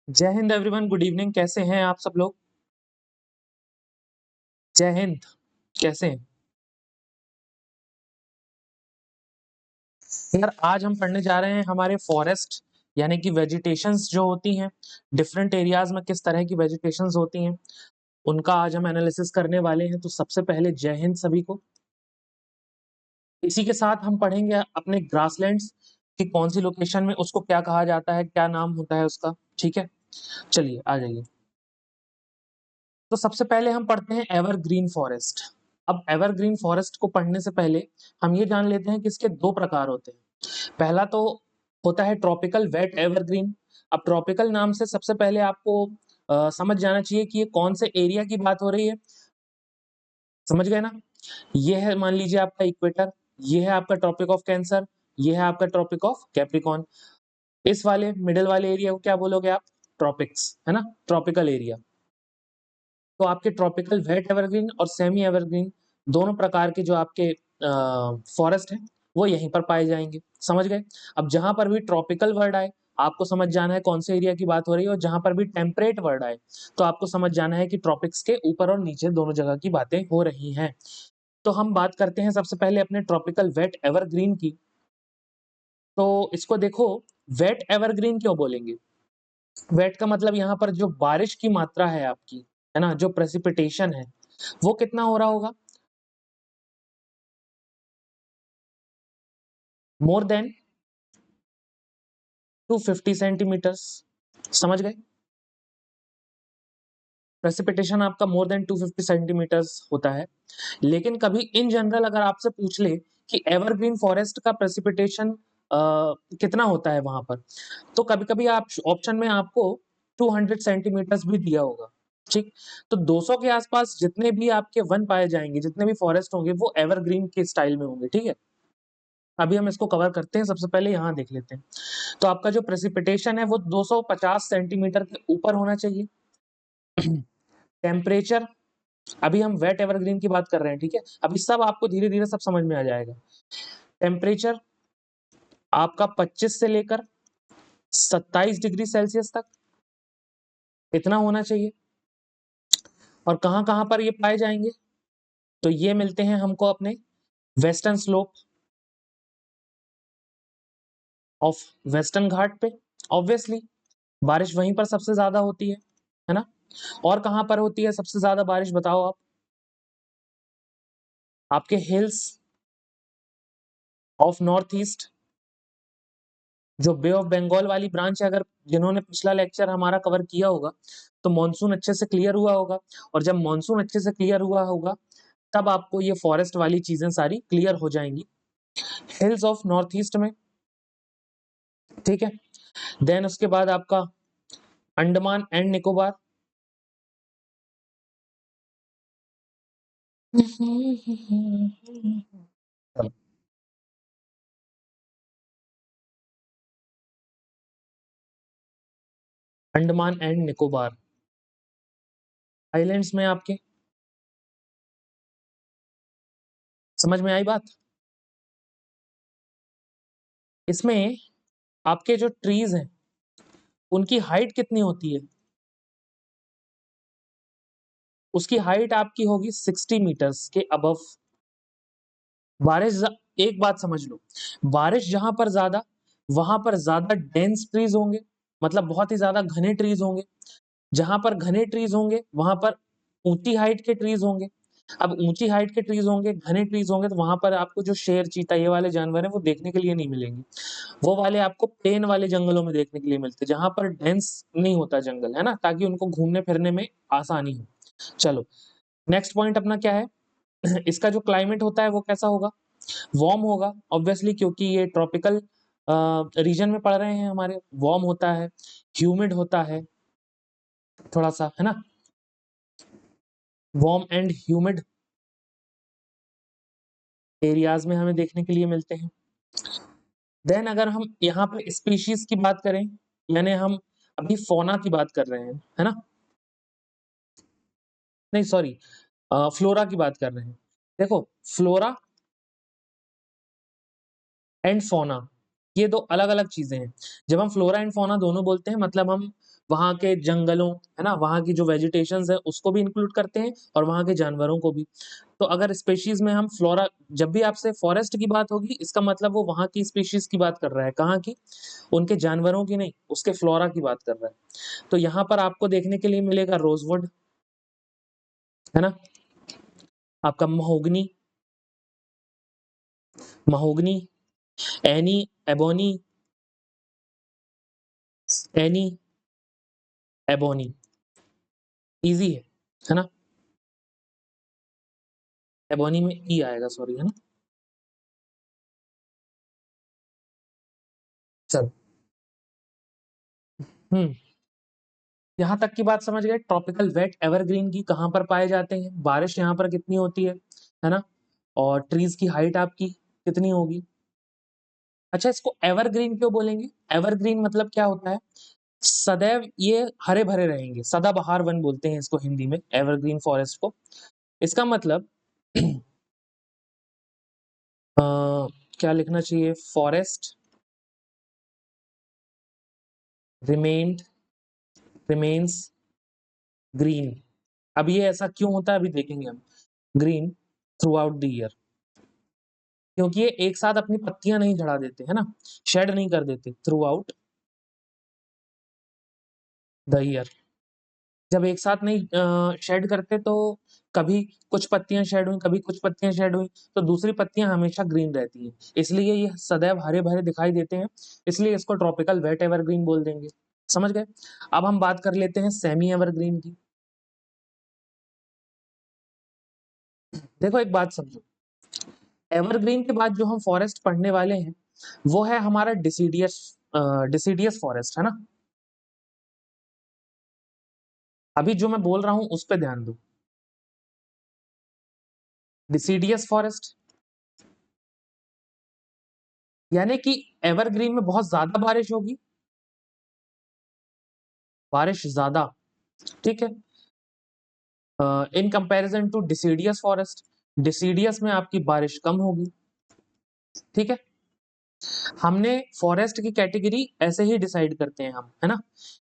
जय Hind everyone, good evening. कैसे हैं आप सब लोग? जय हिंद। कैसे हैं यार? आज हम पढ़ने जा रहे हैं हमारे फॉरेस्ट यानी कि वेजिटेशंस जो होती हैं, डिफरेंट एरियाज में किस तरह की वेजिटेशंस होती हैं, उनका आज हम एनालिसिस करने वाले हैं। तो सबसे पहले जय हिंद सभी को। इसी के साथ हम पढ़ेंगे अपने ग्रासलैंड्स की कौन सी लोकेशन में उसको क्या कहा जाता है, क्या नाम होता है उसका। ठीक है, चलिए आ जाइए। तो सबसे पहले हम पढ़ते हैं एवरग्रीन फॉरेस्ट। अब एवरग्रीन फॉरेस्ट को पढ़ने से पहले हम ये जान लेते हैं कि इसके दो प्रकार होते हैं। पहला तो होता है ट्रॉपिकल वेट एवरग्रीन। अब ट्रॉपिकल नाम से सबसे पहले आपको समझ जाना चाहिए कि ये कौन से एरिया की बात हो रही है। समझ गए ना? ये है, मान लीजिए आपका इक्वेटर, ये है आपका ट्रॉपिक ऑफ कैंसर, ये है आपका ट्रॉपिक ऑफ कैप्रिकॉर्न। इस वाले मिडिल वाले एरिया को क्या बोलोगे आप? ट्रॉपिक्स, है ना, ट्रॉपिकल एरिया। तो आपके ट्रॉपिकल वेट एवरग्रीन और सेमी एवरग्रीन दोनों प्रकार के जो आपके फॉरेस्ट हैं वो यहीं पर पाए जाएंगे। समझ गए? अब जहां पर भी ट्रॉपिकल वर्ड आए आपको समझ जाना है कौन से एरिया की बात हो रही है, और जहां पर भी टेम्परेट वर्ड आए तो आपको समझ जाना है कि ट्रॉपिक्स के ऊपर और नीचे दोनों जगह की बातें हो रही हैं। तो हम बात करते हैं सबसे पहले अपने ट्रॉपिकल वेट एवरग्रीन की। तो इसको देखो, वेट एवरग्रीन क्यों बोलेंगे? वेट का मतलब यहाँ पर जो बारिश की मात्रा है आपकी, है ना, जो प्रेसिपिटेशन है वो कितना हो रहा होगा? More than 250 centimetres. समझ गए? प्रेसिपिटेशन आपका मोर देन 250 सेंटीमीटर्स होता है। लेकिन कभी इन जनरल अगर आपसे पूछ ले कि एवरग्रीन फॉरेस्ट का प्रेसिपिटेशन कितना होता है वहां पर, तो कभी कभी आप ऑप्शन में आपको 200 सेंटीमीटर्स भी दिया होगा। ठीक, तो 200 के आसपास जितने भी आपके वन पाए जाएंगे, जितने भी फॉरेस्ट होंगे, वो एवरग्रीन के स्टाइल में होंगे। ठीक है, अभी हम इसको कवर करते हैं। सबसे पहले यहाँ देख लेते हैं। तो आपका जो प्रेसिपिटेशन है वो 250 सेंटीमीटर के ऊपर होना चाहिए। टेम्परेचर, अभी हम वेट एवरग्रीन की बात कर रहे हैं, ठीक है, अभी सब आपको धीरे धीरे सब समझ में आ जाएगा। टेम्परेचर आपका 25 से लेकर 27 डिग्री सेल्सियस तक इतना होना चाहिए। और कहाँ कहाँ पर ये पाए जाएंगे? तो ये मिलते हैं हमको अपने वेस्टर्न स्लोप ऑफ वेस्टर्न घाट पे। ऑब्वियसली बारिश वहीं पर सबसे ज्यादा होती है ना? और कहाँ पर होती है सबसे ज्यादा बारिश, बताओ आप? आपके हिल्स ऑफ नॉर्थ ईस्ट, जो बे ऑफ बंगाल वाली ब्रांच है, अगर जिन्होंने पिछला लेक्चर हमारा कवर किया होगा तो मॉनसून अच्छे से क्लियर हुआ होगा। और जब मॉनसून अच्छे से क्लियर हुआ होगा तब आपको ये फॉरेस्ट वाली चीजें सारी क्लियर हो जाएंगी हिल्स ऑफ नॉर्थ ईस्ट में। ठीक है, देन उसके बाद आपका Andaman and Nicobar. Andaman and Nicobar islands में आपके, समझ में आई बात? इसमें आपके जो ट्रीज हैं उनकी हाइट कितनी होती है? उसकी हाइट आपकी होगी 60 मीटर्स के अबव। एक बात समझ लो, बारिश जहां पर ज्यादा, वहां पर ज्यादा डेंस ट्रीज होंगे, मतलब बहुत ही ज्यादा घने ट्रीज होंगे। जहां पर घने ट्रीज होंगे वहां पर ऊंची हाइट के ट्रीज होंगे। अब ऊंची हाइट के ट्रीज होंगे, घने ट्रीज होंगे, तो वहां पर आपको जो शेर, चीता, ये वाले जानवर हैं वो देखने के लिए नहीं मिलेंगे। वो वाले आपको प्लेन वाले जंगलों में देखने के लिए मिलते हैं, जहां पर डेंस नहीं होता जंगल, है ना, ताकि उनको घूमने फिरने में आसानी हो। चलो, नेक्स्ट पॉइंट अपना क्या है? इसका जो क्लाइमेट होता है वो कैसा होगा? वार्म होगा ऑब्वियसली, क्योंकि ये ट्रॉपिकल रीजन में पड़ रहे हैं हमारे। वार्म होता है, ह्यूमिड होता है थोड़ा सा, है ना, वार्म एंड ह्यूमिड एरियाज में हमें देखने के लिए मिलते हैं। देन अगर हम यहाँ पे स्पीशीज की बात करें, यानी हम अभी फोना की बात कर रहे हैं, है ना, नहीं सॉरी, फ्लोरा की बात कर रहे हैं। देखो, फ्लोरा एंड फोना ये दो अलग अलग चीजें हैं। जब हम फ्लोरा एंड फोना दोनों बोलते हैं, मतलब हम वहाँ के जंगलों, है ना? वहाँ की जो वेजिटेशंस है उसको भी इंक्लूड करते हैं और वहाँ के जानवरों को भी। तो अगर स्पेशीज़ में हम फ्लोरा, जब भी आपसे फॉरेस्ट की बात होगी इसका मतलब वो वहाँ की स्पीशीज़ की बात कर रहा है। कहाँ की? उनके जानवरों की नहीं, उसके फ्लोरा की बात कर रहा है। तो यहाँ पर आपको देखने के लिए मिलेगा रोज़वुड, है ना? आपका mahogany, mahogany, any, ebony, any, ebony, easy है ना? एबोनी में ई आएगा, सॉरी, है ना? चलो। हुँ। यहाँ तक की बात समझ गए ट्रॉपिकल वेट एवरग्रीन की कहाँ पर पाए जाते हैं, बारिश यहाँ पर कितनी होती है ना? और ट्रीज़ की हाइट आपकी कितनी होगी? अच्छा, इसको एवरग्रीन क्यों बोलेंगे? एवरग्रीन मतलब क्या होता है? सदैव ये हरे-भरे रहेंगे, सदाबहार वन बोलते हैं इसको हिंदी में, एवरग्रीन फॉरेस्ट को। इसका मतलब अ, क्या लिखना चाहिए? Forest remained remains green. अब ये ऐसा क्यों होता है अभी देखेंगे हम। Green through out the year, क्योंकि ये एक साथ अपनी पत्तियाँ नहीं झड़ा देते, है ना? शेड नहीं कर देते थ्रू आउट द ईयर। जब एक साथ नहीं शेड करते तो कभी कुछ पत्तियाँ शेड हुई, कभी कुछ पत्तियाँ शेड हुई, तो दूसरी पत्तियाँ हमेशा ग्रीन रहती हैं। इसलिए ये सदैव हरे-भरे दिखाई देते हैं, इसलिए इसको ट्रॉपिकल वेट एवरग्रीन बोल देंगे। समझ गए? अब हम बात कर लेते हैं सेमी एवरग्रीन की। देखो एक बात समझो, एवरग्रीन के बाद जो हम फॉरेस्ट पढ़ने वाले हैं, वो है हमारा डिसिडियस फॉरेस्ट, है ना? अभी जो मैं बोल रहा हूँ उस पे ध्यान दो। डिसिडियस फॉरेस्ट यानी कि एवरग्रीन में बहुत ज़्यादा बारिश होगी, बारिश ज़्यादा, ठीक है? In comparison to deciduous forest, deciduous में आपकी बारिश कम होगी, ठीक है? हमने फॉरेस्ट की कैटेगरी ऐसे ही डिसाइड करते हैं हम, है ना?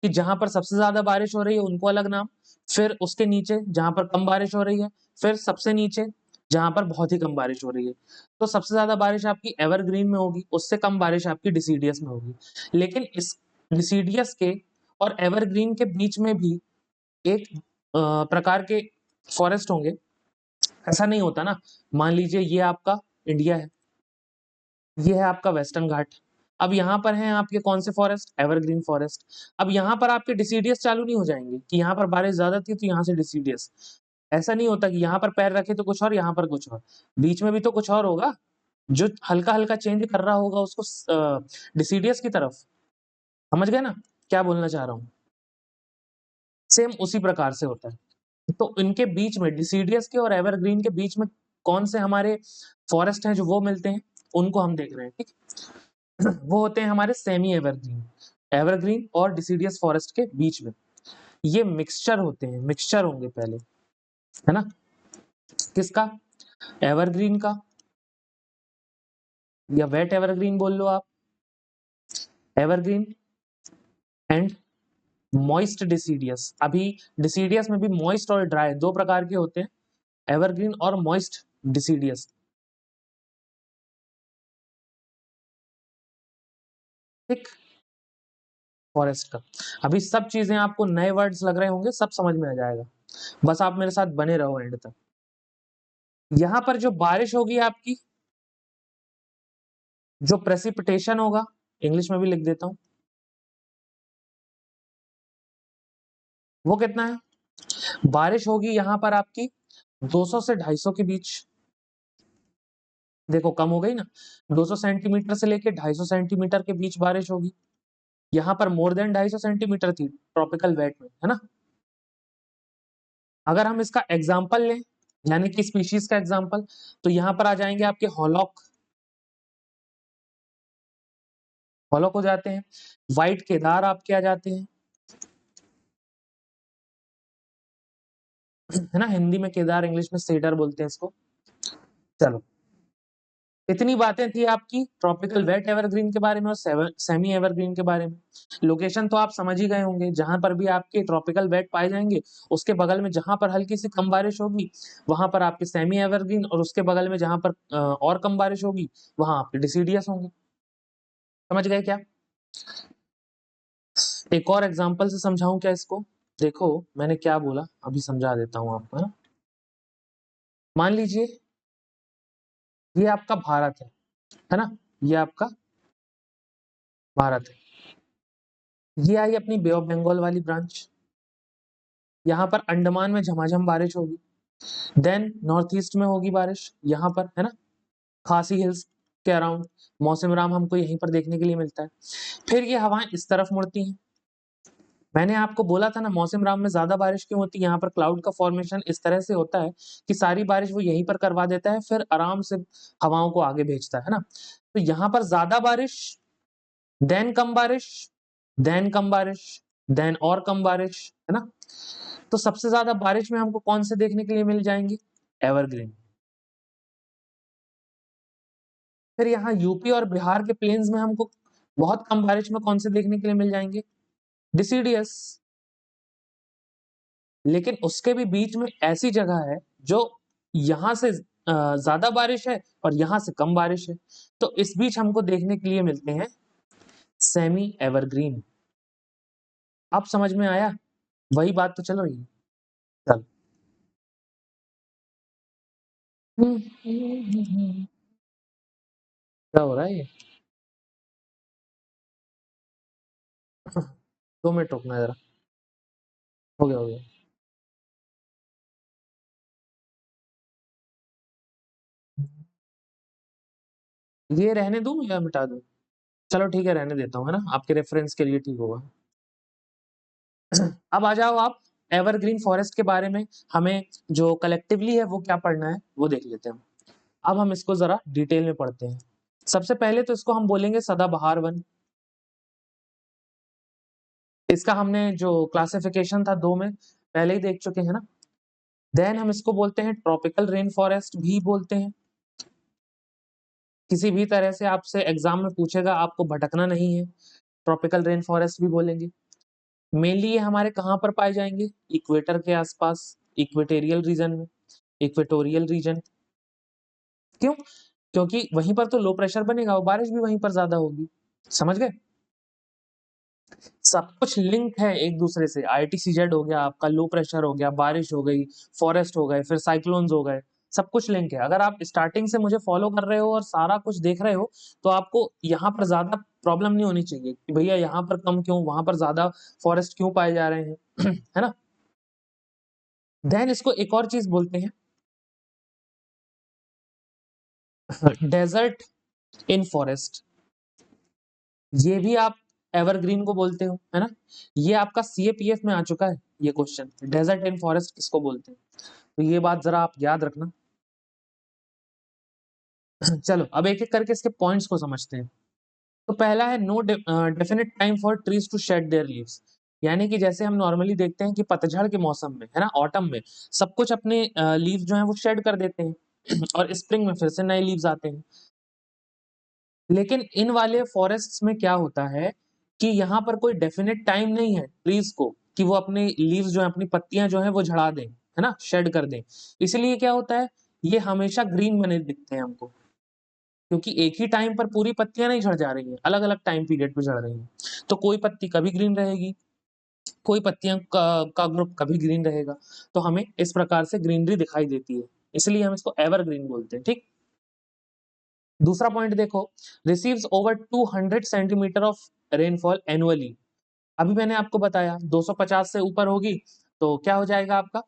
कि जहाँ पर सबसे ज़्यादा बारिश हो रही है उनको अलग नाम, फिर उसके नीचे जहाँ पर कम बारिश हो रही है, फिर सबसे नीचे जहाँ पर बहुत ही कम बारिश हो रही है। तो सबसे ज़्यादा बारिश आपकी एवरग्रीन में होगी, उससे कम बारिश आपकी डिसिडियस में होगी। लेकिन इस डिसिडियस के और एवरग्रीन के बीच में भी एक प्रकार के फॉरेस्ट होंगे। ऐसा नहीं होता ना, मान लीजिए ये आपका इंडिया है, ये है आपका वेस्टर्न घाट। अब यहाँ पर हैं आपके कौन से फॉरेस्ट? Evergreen forest. अब यहाँ पर आपके डिसिडियस चालू नहीं हो जाएँगे कि यहाँ पर बारिश ज़्यादा थी तो यहाँ से डिसिडियस। ऐसा नहीं होता कि यहाँ पर पैर रखे तो कुछ और, यहाँ पर कुछ और। बीच में भी तो कुछ और होगा, जो हल्का-हल्का चेंज कर रहा होगा उसको डिसिडियस की तरफ। समझ गए ना, क्या बोलना चाह रहा हूँ? सेम उसी प्रकार से होता है। तो इनके बीच में डिसिडियस के और एवरग्रीन के बीच में कौन से हमारे फॉरेस्ट हैं जो वो मिलते हैं, उनको हम देख रहे हैं, ठीक है? वो होते हैं हमारे सेमी एवरग्रीन, एवरग्रीन और डिसिडियस फॉरेस्ट के बीच में। ये मिक्सचर होते हैं, मिक्सचर होंगे पहले, है ना? किसका? एवरग्रीन का या वेट एवरग्रीन बोल लो आप, एवरग्रीन एंड मॉइस्ट डिसिडियस। अभी डिसिडियस में भी मॉइस्ट और ड्राई 2 प्रकार के होते हैं, एवरग्रीन और मॉइस्ट डिसिडियस, ठीक? फॉरेस्ट का। अभी सब चीज़ें आपको नए वर्ड्स लग रहे होंगे, सब समझ में आ जाएगा। बस आप मेरे साथ बने रहो एंड तक। यहाँ पर जो बारिश होगी आपकी, जो प्रेसिपिटेशन होगा, इंग्लिश में भी लिख देता हूँ, वो कितना है? बारिश होगी यहाँ पर आपकी 200 से 250 के बीच। देखो कम हो गई ना, 200 सेंटीमीटर से लेके 250 सेंटीमीटर के बीच बारिश होगी। यहाँ पर मोर देन 250 सेंटीमीटर थी ट्रॉपिकल वेट में, है ना? अगर हम इसका एग्जाम्पल लें, यानी कि स्पीशीज का एग्जाम्पल, तो यहाँ पर आ जाएंगे आपके हॉलॉक, हॉलॉक हो जाते हैं। व्हाइट केदार आपके आ जाते हैं, है ना? हिंदी में केदार, इंग्लिश में सेडर बोलते हैं इसको। चलो, इतनी बातें थी आपकी ट्रॉपिकल वेट एवरग्रीन के बारे में और सेमी एवरग्रीन के बारे में। लोकेशन तो आप समझ ही गए होंगे, जहां पर भी आपके ट्रॉपिकल वेट पाए जाएंगे उसके बगल में जहां पर हल्की सी कम बारिश होगी वहां पर आपके सेमी एवरग्रीन, और उसके बगल में जहां पर और कम बारिश होगी वहां आपके डिसीडियस होंगे। समझ गए क्या? एक और एग्जांपल से समझाऊं क्या इसको? देखो मैंने क्या बोला, अभी समझा देता हूं आपको, है ना। मान लीजिए ये आपका भारत है ना, ये आपका भारत है, ये आई अपनी बे ऑफ बंगाल वाली ब्रांच, यहाँ पर अंडमान में झमाझम बारिश होगी, देन नॉर्थ ईस्ट में होगी बारिश यहाँ पर, है ना, खासी हिल्स के अराउंड मौसम राम हमको यहीं पर देखने के लिए मिलता है। फिर ये हवाएं इस तरफ मुड़ती हैं। मैंने आपको बोला था ना मौसम राम में ज्यादा बारिश क्यों होती है, यहाँ पर क्लाउड का फॉर्मेशन इस तरह से होता है कि सारी बारिश वो यहीं पर करवा देता है, फिर आराम से हवाओं को आगे भेजता है ना। तो यहाँ पर ज्यादा बारिश, देन कम बारिश, देन कम बारिश, देन और कम बारिश, है ना। तो सबसे ज्यादा बारिश में हमको कौन से देखने के लिए मिल जाएंगे? एवरग्रीन। फिर यहाँ यूपी और बिहार के प्लेन्स में हमको बहुत कम बारिश में कौन से देखने के लिए मिल जाएंगे? डिसीडियस। लेकिन उसके भी बीच में ऐसी जगह है जो यहाँ से ज्यादा बारिश है और यहाँ से कम बारिश है, तो इस बीच हमको देखने के लिए मिलते हैं सेमी एवरग्रीन। अब समझ में आया? वही बात तो चल रही है। चल क्या हो रहा है ये? 2 मिनट रुकना जरा। हो गया हो गया। ये रहने दूं या मिटा दूं? चलो ठीक है, रहने देता हूँ, है ना, आपके रेफरेंस के लिए ठीक होगा। अब आ जाओ आप एवरग्रीन फॉरेस्ट के बारे में, हमें जो कलेक्टिवली है वो क्या पढ़ना है वो देख लेते हैं। अब हम इसको जरा डिटेल में पढ़ते हैं। सबसे पहले तो इसको हम बोलेंगे सदाबहार वन। इसका हमने जो क्लासिफिकेशन था दो में पहले ही देख चुके हैं ना। देन हम इसको बोलते हैं ट्रॉपिकल रेन फॉरेस्ट भी बोलते हैं। किसी भी तरह से आपसे एग्जाम में पूछेगा, आपको भटकना नहीं है, ट्रॉपिकल रेन फॉरेस्ट भी बोलेंगे। मेनली ये हमारे कहाँ पर पाए जाएंगे? इक्वेटर के आसपास, इक्वेटोरियल रीजन में, इक्वेटोरियल रीजन। क्यों? क्योंकि वहीं पर तो लो प्रेशर बनेगा, वो बारिश भी वहीं पर ज्यादा होगी। समझ गए? सब कुछ लिंक है एक दूसरे से। ITCZ हो गया आपका, लो प्रेशर हो गया, बारिश हो गई, फॉरेस्ट हो गए, फिर साइक्लोन्स हो गए, सब कुछ लिंक है। अगर आप स्टार्टिंग से मुझे फॉलो कर रहे हो और सारा कुछ देख रहे हो तो आपको यहाँ पर ज्यादा प्रॉब्लम नहीं होनी चाहिए कि भैया यहाँ पर कम क्यों, वहां पर ज्यादा फॉरेस्ट क्यों पाए जा रहे हैं है ना। देन इसको एक और चीज बोलते हैं डेजर्ट इन फॉरेस्ट। ये भी आप एवरग्रीन को बोलते हो, है ना। ये आपका CAPF में आ चुका है ये क्वेश्चन, डेजर्ट इन फॉरेस्ट किसको बोलते हैं, तो ये बात जरा आप याद रखना। चलो अब एक एक करके इसके पॉइंट्स को समझते हैं। तो पहला है no definite time for trees to shed their leaves. यानी कि जैसे हम नॉर्मली देखते हैं कि पतझड़ के मौसम में, है ना, ऑटम में सब कुछ अपने लीव जो है वो शेड कर देते हैं और स्प्रिंग में फिर से नए लीव्स आते हैं। लेकिन इन वाले फॉरेस्ट्स में क्या होता है कि यहाँ पर कोई डेफिनेट टाइम नहीं है ट्रीज को कि वो अपने लीव्स जो है, अपनी पत्तियां जो है वो झड़ा दें, है ना, शेड कर दें। इसलिए क्या होता है, ये हमेशा ग्रीन बने दिखते हैं हमको, क्योंकि एक ही टाइम पर पूरी पत्तियां नहीं झड़ जा रही हैं, अलग अलग टाइम पीरियड पे झड़ रही हैं। तो कोई पत्ती कभी ग्रीन रहेगी, कोई पत्तियां का ग्रुप कभी ग्रीन रहेगा। तो हमें इस प्रकार से ग्रीनरी दिखाई देती है, इसलिए हम इसको एवरग्रीन बोलते हैं। ठीक। दूसरा पॉइंट देखो, receives over 200 centimetre of rainfall annually. अभी मैंने आपको बताया 250 से ऊपर होगी तो क्या हो जाएगा आपका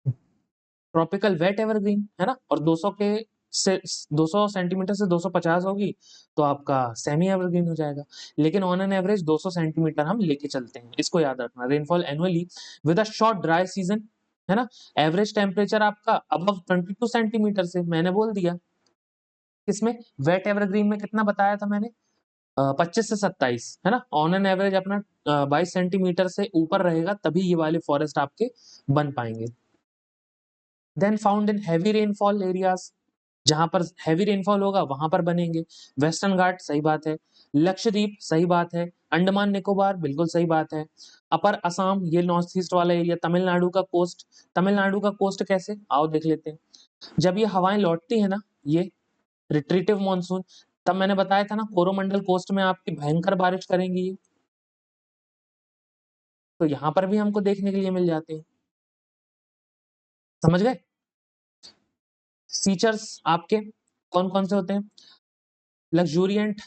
ट्रॉपिकल वेट एवरग्रीन, है ना, और 200 के से 200 सेंटीमीटर से 250 होगी तो आपका सेमी एवरग्रीन हो जाएगा। लेकिन ऑन एन एवरेज 200 सेंटीमीटर हम लेके चलते हैं, इसको याद रखना। Rainfall annually with a short dry season, है ना। एवरेज टेम्परेचर आपका अबव 22 सेंटीमीटर से, मैंने बोल दिया। किसमें? वेट एवरग्रीन में कितना बताया था मैंने? 25 से 27, है ना। ऑन एन एवरेज अपना 22 सेंटीमीटर से ऊपर रहेगा तभी ये वाले फॉरेस्ट आपके बन पाएंगे। Then found in heavy rainfall areas, जहां पर हैवी रेनफॉल होगा वहां पर बनेंगे। वेस्टर्न घाट सही बात है, लक्षद्वीप सही बात है, अंडमान निकोबार बिल्कुल सही बात है, अपर असम ये नॉर्थ ईस्ट वाला एरिया, तमिलनाडु का कोस्ट कैसे, आओ देख लेते हैं। जब ये हवाएं लौटती है ना, ये रिट्रीटिव मानसून, तब मैंने बताया था ना कोरोमंडल कोस्ट में आपकी भयंकर बारिश करेंगी ये, तो यहाँ पर भी हमको देखने के लिए मिल जाते हैं। समझ गए? फीचर्स आपके कौन कौन से होते हैं? लग्जूरियंट,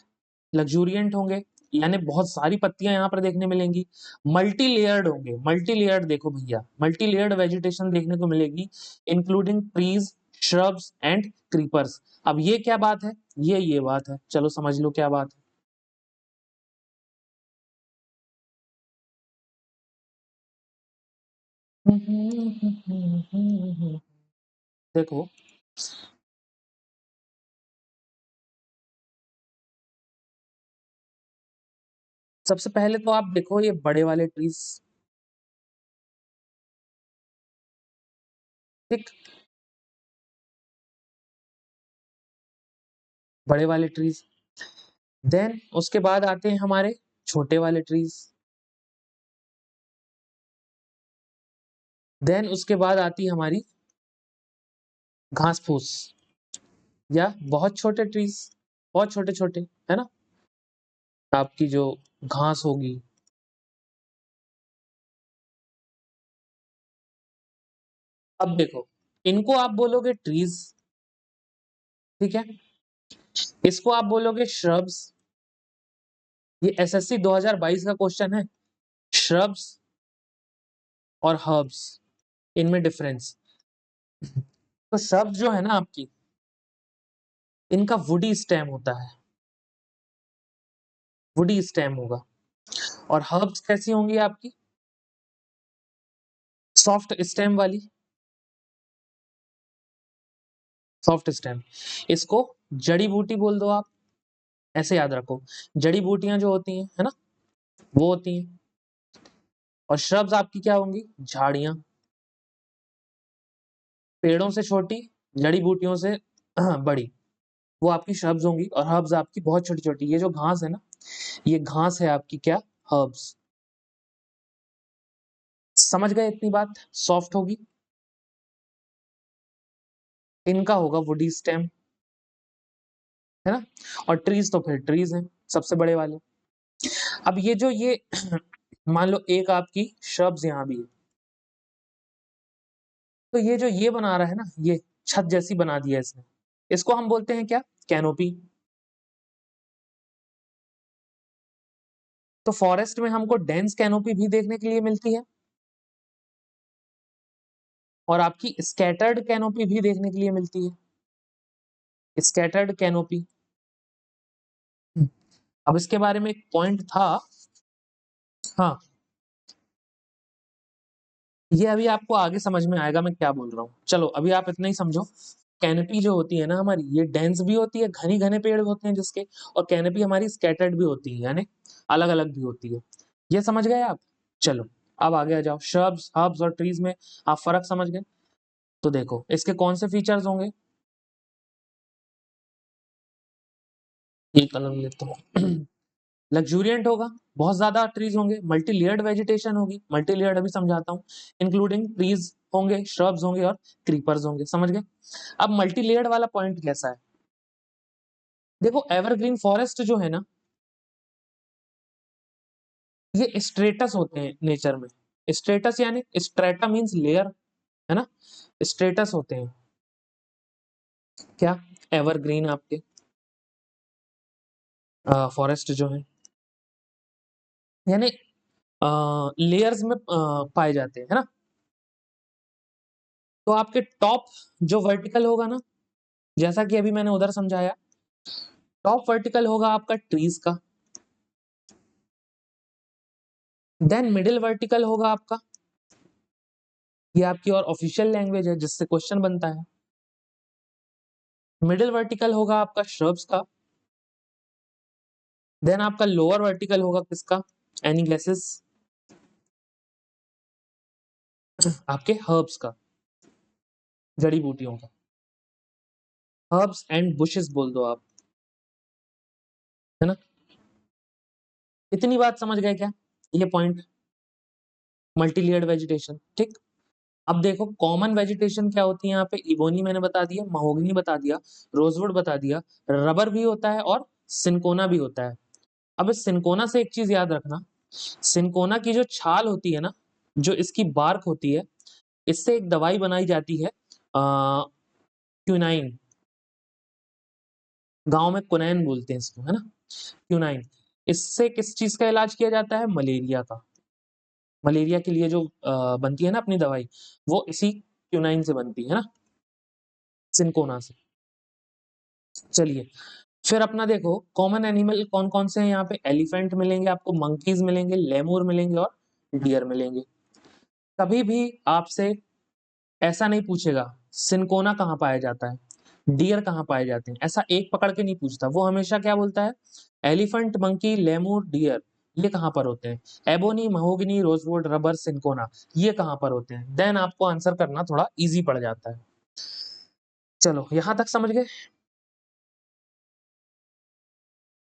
लग्जूरियंट होंगे, यानी बहुत सारी पत्तियां यहाँ पर देखने मिलेंगी। मल्टी लेयर्ड होंगे, मल्टी लेयर्ड देखो भैया, मल्टी लेयर्ड वेजिटेशन देखने को मिलेगी, including trees, shrubs and creepers. अब ये क्या बात है? ये बात है, चलो समझ लो क्या बात है। देखो, सबसे पहले तो आप देखो ये बड़े वाले ट्रीज, ठीक, बड़े वाले ट्रीज, देन उसके बाद आते हैं हमारे छोटे वाले ट्रीज, देन उसके बाद आती है हमारी घास फूस या बहुत छोटे ट्रीज, बहुत छोटे छोटे, है ना, आपकी जो घास होगी। अब देखो, इनको आप बोलोगे ट्रीज, ठीक है, इसको आप बोलोगे श्रब्स। ये एसएससी 2022 का क्वेश्चन है, श्रब्स और हर्ब्स, इनमें डिफरेंस। तो श्रब्स जो है ना आपकी, इनका वुडी स्टेम होता है, वुडी स्टेम होगा, और हर्ब्स कैसी होंगी आपकी? सॉफ्ट स्टेम वाली, सॉफ्ट स्टेम। इसको जड़ी बूटी बोल दो आप, ऐसे याद रखो, जड़ी बूटियां जो होती हैं, है ना, वो होती हैं। और श्रब्स आपकी क्या होंगी? झाड़ियां, पेड़ों से छोटी, जड़ी बूटियों से बड़ी, वो आपकी श्रब्स होंगी। और हर्ब्स आपकी बहुत छोटी छोटी, ये जो घास है ना, ये घास है आपकी क्या? हर्ब्स। समझ गए इतनी बात? सॉफ्ट होगी, इनका होगा वुडी स्टेम, है ना। और ट्रीज तो फिर ट्रीज हैं सबसे बड़े वाले। अब ये जो ये मान लो एक आपकी श्रब्स यहाँ भी है, तो ये जो ये बना रहा है ना, ये छत जैसी बना दिया इसने, इसको हम बोलते हैं क्या? कैनोपी। तो फॉरेस्ट में हमको डेंस कैनोपी भी देखने के लिए मिलती है, और आपकी स्कैटर्ड कैनोपी भी देखने के लिए मिलती है, स्कैटर्ड कैनोपी। अब इसके बारे में एक पॉइंट था, हाँ, ये अभी आपको आगे समझ में आएगा मैं क्या बोल रहा हूँ, चलो अभी आप इतना ही समझो। कैनोपी जो होती है ना हमारी, ये डेंस भी होती है, घनी घने पेड़ होते हैं जिसके, और कैनोपी हमारी स्कैटर्ड भी होती है, यानी अलग अलग भी होती है। ये समझ गए आप? चलो अब आगे आ जाओ, श्रब्स, हर्ब्स और ट्रीज में आप फर्क समझ गए। तो देखो इसके कौन से फीचर्स होंगे, ये कलम लेता हूँ। लग्जूरियंट होगा, बहुत ज्यादा ट्रीज होंगे, मल्टी लेयर्ड वेजिटेशन होगी, मल्टी लेयर्ड अभी समझाता हूँ, इंक्लूडिंग ट्रीज होंगे, श्रब्स होंगे और क्रीपर्स होंगे। समझ गए? अब मल्टी लेयर्ड वाला पॉइंट कैसा है? देखो एवरग्रीन फॉरेस्ट जो है ना, ये स्ट्रेटस होते हैं नेचर में। स्ट्रेटस यानी स्ट्रेटा मींस लेयर, है ना, स्ट्रेटस होते हैं क्या? एवरग्रीन आपके फॉरेस्ट जो है, यानी लेयर्स में पाए जाते हैं, है ना। तो आपके टॉप जो वर्टिकल होगा ना, जैसा कि अभी मैंने उधर समझाया, टॉप वर्टिकल होगा आपका ट्रीज का, देन मिडिल वर्टिकल होगा आपका, ये आपकी और ऑफिशियल लैंग्वेज है जिससे क्वेश्चन बनता है, मिडिल वर्टिकल होगा आपका श्रब्स का, देन आपका लोअर वर्टिकल होगा किसका? Any guesses? आपके हर्ब्स का, जड़ी बूटियों का। हर्ब्स एंड बुशेस बोल दो आप, है ना। इतनी बात समझ गए क्या, ये पॉइंट, मल्टीलेयर्ड वेजिटेशन, ठीक। अब देखो कॉमन वेजिटेशन क्या होती है यहाँ पे, इबोनी मैंने बता दिया, महोगनी बता दिया, रोजवुड बता दिया, रबर भी होता है और सिंकोना भी होता है। अब इस सिंकोना से एक चीज याद रखना, सिंकोना की जो छाल होती है ना, जो इसकी बार्क होती है, इससे एक दवाई बनाई जाती है, क्यूनाइन, गांव में कुनैन बोलते हैं इसको, है ना, क्यूनाइन। इससे किस चीज का इलाज किया जाता है, मलेरिया का। मलेरिया के लिए जो बनती है ना अपनी दवाई, वो इसी क्यूनाइन से बनती है ना, सिंकोना से। चलिए, फिर अपना देखो कॉमन एनिमल कौन कौन से हैं यहाँ पे, एलिफेंट मिलेंगे आपको, मंकीज मिलेंगे, लेमूर मिलेंगे और डियर मिलेंगे। कभी भी आपसे ऐसा नहीं पूछेगा सिंकोना कहाँ पाया जाता है, डियर कहाँ पाए जाते हैं, ऐसा एक पकड़ के नहीं पूछता। वो हमेशा क्या बोलता है, एलिफेंट, मंकी, लेमूर, डियर, ये कहाँ पर होते हैं, ebony, mahogany, rosewood, rubber, cinchona, ये कहाँ पर होते हैं। देन आपको आंसर करना थोड़ा इजी पड़ जाता है। चलो यहां तक समझ गए,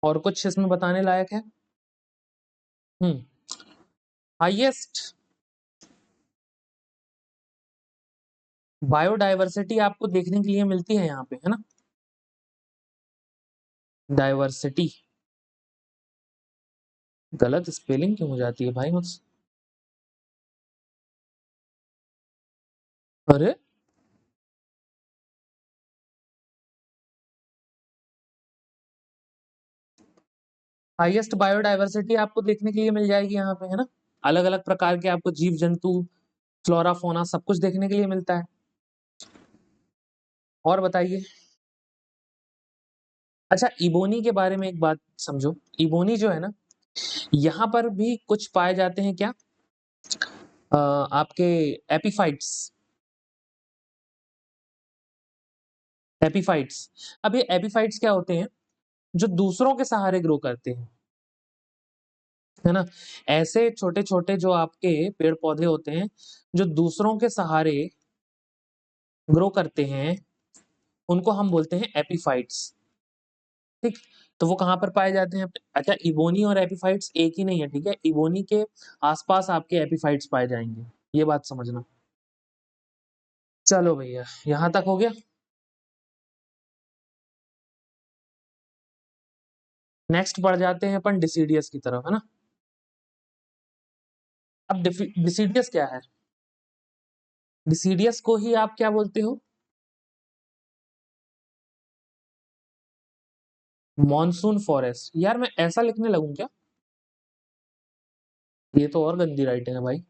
और कुछ इसमें बताने लायक है। हाईएस्ट बायोडायवर्सिटी आपको देखने के लिए मिलती है यहाँ पे, है ना, डायवर्सिटी, गलत स्पेलिंग क्यों हो जाती है भाई मुझसे, अरे हाईएस्ट बायोडायवर्सिटी आपको देखने के लिए मिल जाएगी यहाँ पे, है ना, अलग अलग प्रकार के आपको जीव जंतु, फ्लोरा फोना सब कुछ देखने के लिए मिलता है। और बताइए, अच्छा इबोनी के बारे में एक बात समझो, इबोनी जो है ना, यहाँ पर भी कुछ पाए जाते हैं क्या, आपके एपिफाइट्स, एपिफाइट्स। अब ये एपिफाइट्स क्या होते हैं, जो दूसरों के सहारे ग्रो करते हैं, है ना। ऐसे छोटे छोटे जो आपके पेड़ पौधे होते हैं, जो दूसरों के सहारे ग्रो करते हैं, उनको हम बोलते हैं एपिफाइट्स, ठीक। तो वो कहाँ पर पाए जाते हैं, अच्छा इबोनी और एपिफाइट्स एक ही नहीं है, ठीक है, इबोनी के आसपास आपके एपिफाइट्स पाए जाएंगे, ये बात समझना। चलो भैया यहाँ तक हो गया। नेक्स्ट बढ़ जाते हैं अपन डिसीडियस की तरफ, है ना। अब डिसीडियस क्या है, डिसीडियस को ही आप क्या बोलते हो, मॉनसून फॉरेस्ट। यार मैं ऐसा लिखने लगूं क्या, ये तो और गंदी राइटिंग है भाई।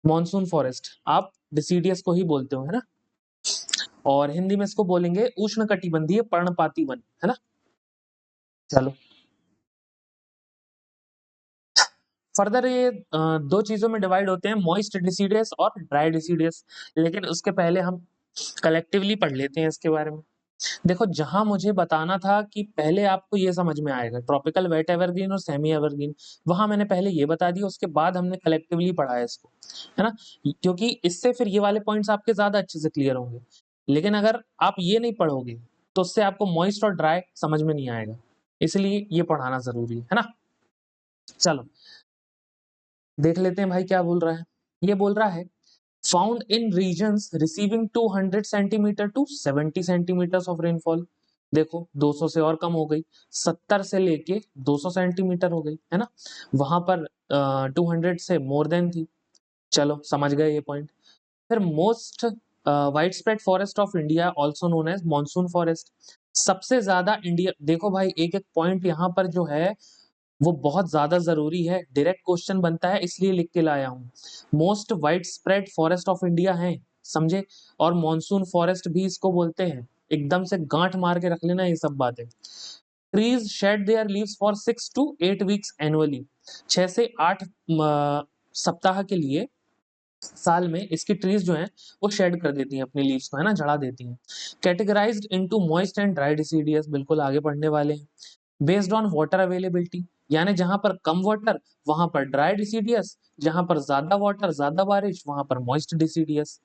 मॉनसून फॉरेस्ट आप डिसीडियस को ही बोलते हो, है ना, और हिंदी में इसको बोलेंगे उष्णकटिबंधीय पर्णपाती वन, है ना। चलो फर्दर ये दो चीजों में डिवाइड होते हैं, मॉइस्ट डिसीडियस और ड्राई डिसीडियस, लेकिन उसके पहले हम कलेक्टिवली पढ़ लेते हैं इसके बारे में। देखो जहां मुझे बताना था कि पहले आपको ये समझ में आएगा ट्रॉपिकल वेट एवरग्रीन और सेमी एवरग्रीन, वहां मैंने पहले ये बता दिया, उसके बाद हमने कलेक्टिवली पढ़ा है इसको, है ना, क्योंकि इससे फिर ये वाले पॉइंट्स आपके ज्यादा अच्छे से क्लियर होंगे। लेकिन अगर आप ये नहीं पढ़ोगे तो उससे आपको मॉइस्ट और ड्राई समझ में नहीं आएगा, इसलिए ये पढ़ाना जरूरी है ना। चलो देख लेते हैं भाई क्या बोल रहा है, ये बोल रहा है found in regions receiving 200 centimetre to 70 centimetres of rainfall. देखो 200 से और कम हो गई, 70 से लेके 200 सेंटीमीटर हो गई, है ना, वहां पर 200 से मोर देन थी। चलो समझ गए ये पॉइंट। फिर most wide spread forest of India also known as monsoon forest. सबसे ज्यादा इंडिया, देखो भाई एक एक पॉइंट यहाँ पर जो है वो बहुत ज्यादा जरूरी है, डायरेक्ट क्वेश्चन बनता है इसलिए लिख के लाया हूँ। Most wide spread forest of India है, समझे, और मॉनसून फॉरेस्ट भी इसको बोलते हैं। एकदम से गांठ मार के रख लेना ये सब बातें। Trees shade their leaves for 6 to 8 weeks annually, 6 से 8 सप्ताह के लिए साल में इसकी ट्रीज जो हैं वो शेड कर देती हैं अपनी लीव्स को, है ना, झड़ा देती हैं। Categorised into moist and dry deciduous, बिल्कुल आगे पढ़ने वाले हैं। बेस्ड ऑन वाटर अवेलेबिलिटी, यानी जहां पर कम वाटर वहां पर ड्राई डिसीडियस, जहां पर ज्यादा वाटर ज्यादा बारिश वहां पर moist deciduous.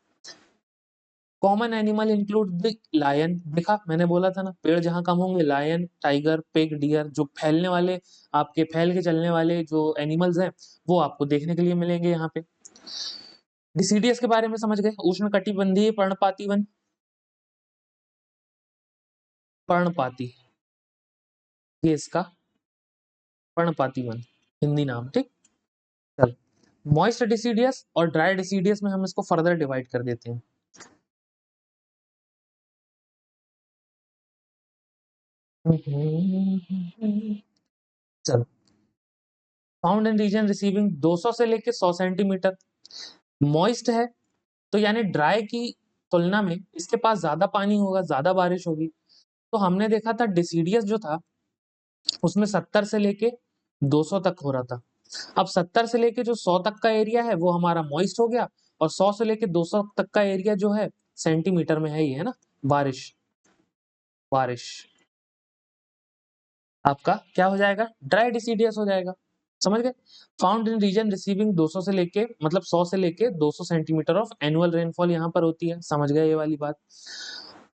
Common animal include the lion, देखा मैंने बोला था ना, पेड़ जहां कम होंगे लायन, टाइगर, पिग, डियर, जो फैलने वाले, आपके फैल के चलने वाले जो एनिमल्स हैं वो आपको देखने के लिए मिलेंगे यहाँ पे। डिसीडियस के बारे में समझ गए, उष्ण कटिबंधीय पर्णपाती वन, पर्णपाती, ये इसका पर्णपाती वन हिंदी नाम, ठीक। चल, मॉइस्ट डिसीडियस और ड्राई डिसीडियस में हम इसको फर्दर डिवाइड कर देते हैं। चलो, फाउंड इन रीजन रिसीविंग 200 से लेके 100 सेंटीमीटर। मॉइस्ट है तो यानी ड्राई की तुलना में इसके पास ज्यादा पानी होगा, ज्यादा बारिश होगी। तो हमने देखा था डिसीडियस जो था उसमें 70 से लेके 200 तक हो रहा था। अब 70 से लेके जो 100 तक का एरिया है वो हमारा मॉइस्ट हो गया, और 100 से लेके 200 तक का एरिया जो है सेंटीमीटर में है, ये है ना बारिश, बारिश आपका क्या हो जाएगा, ड्राई डिसीडियस हो जाएगा। समझ गए। फाउंड इन रीजन रिसीविंग 200 से लेके मतलब 100 से लेके 200 सेंटीमीटर ऑफ एनुअल रेनफॉल यहाँ पर होती है, समझ गए ये वाली बात।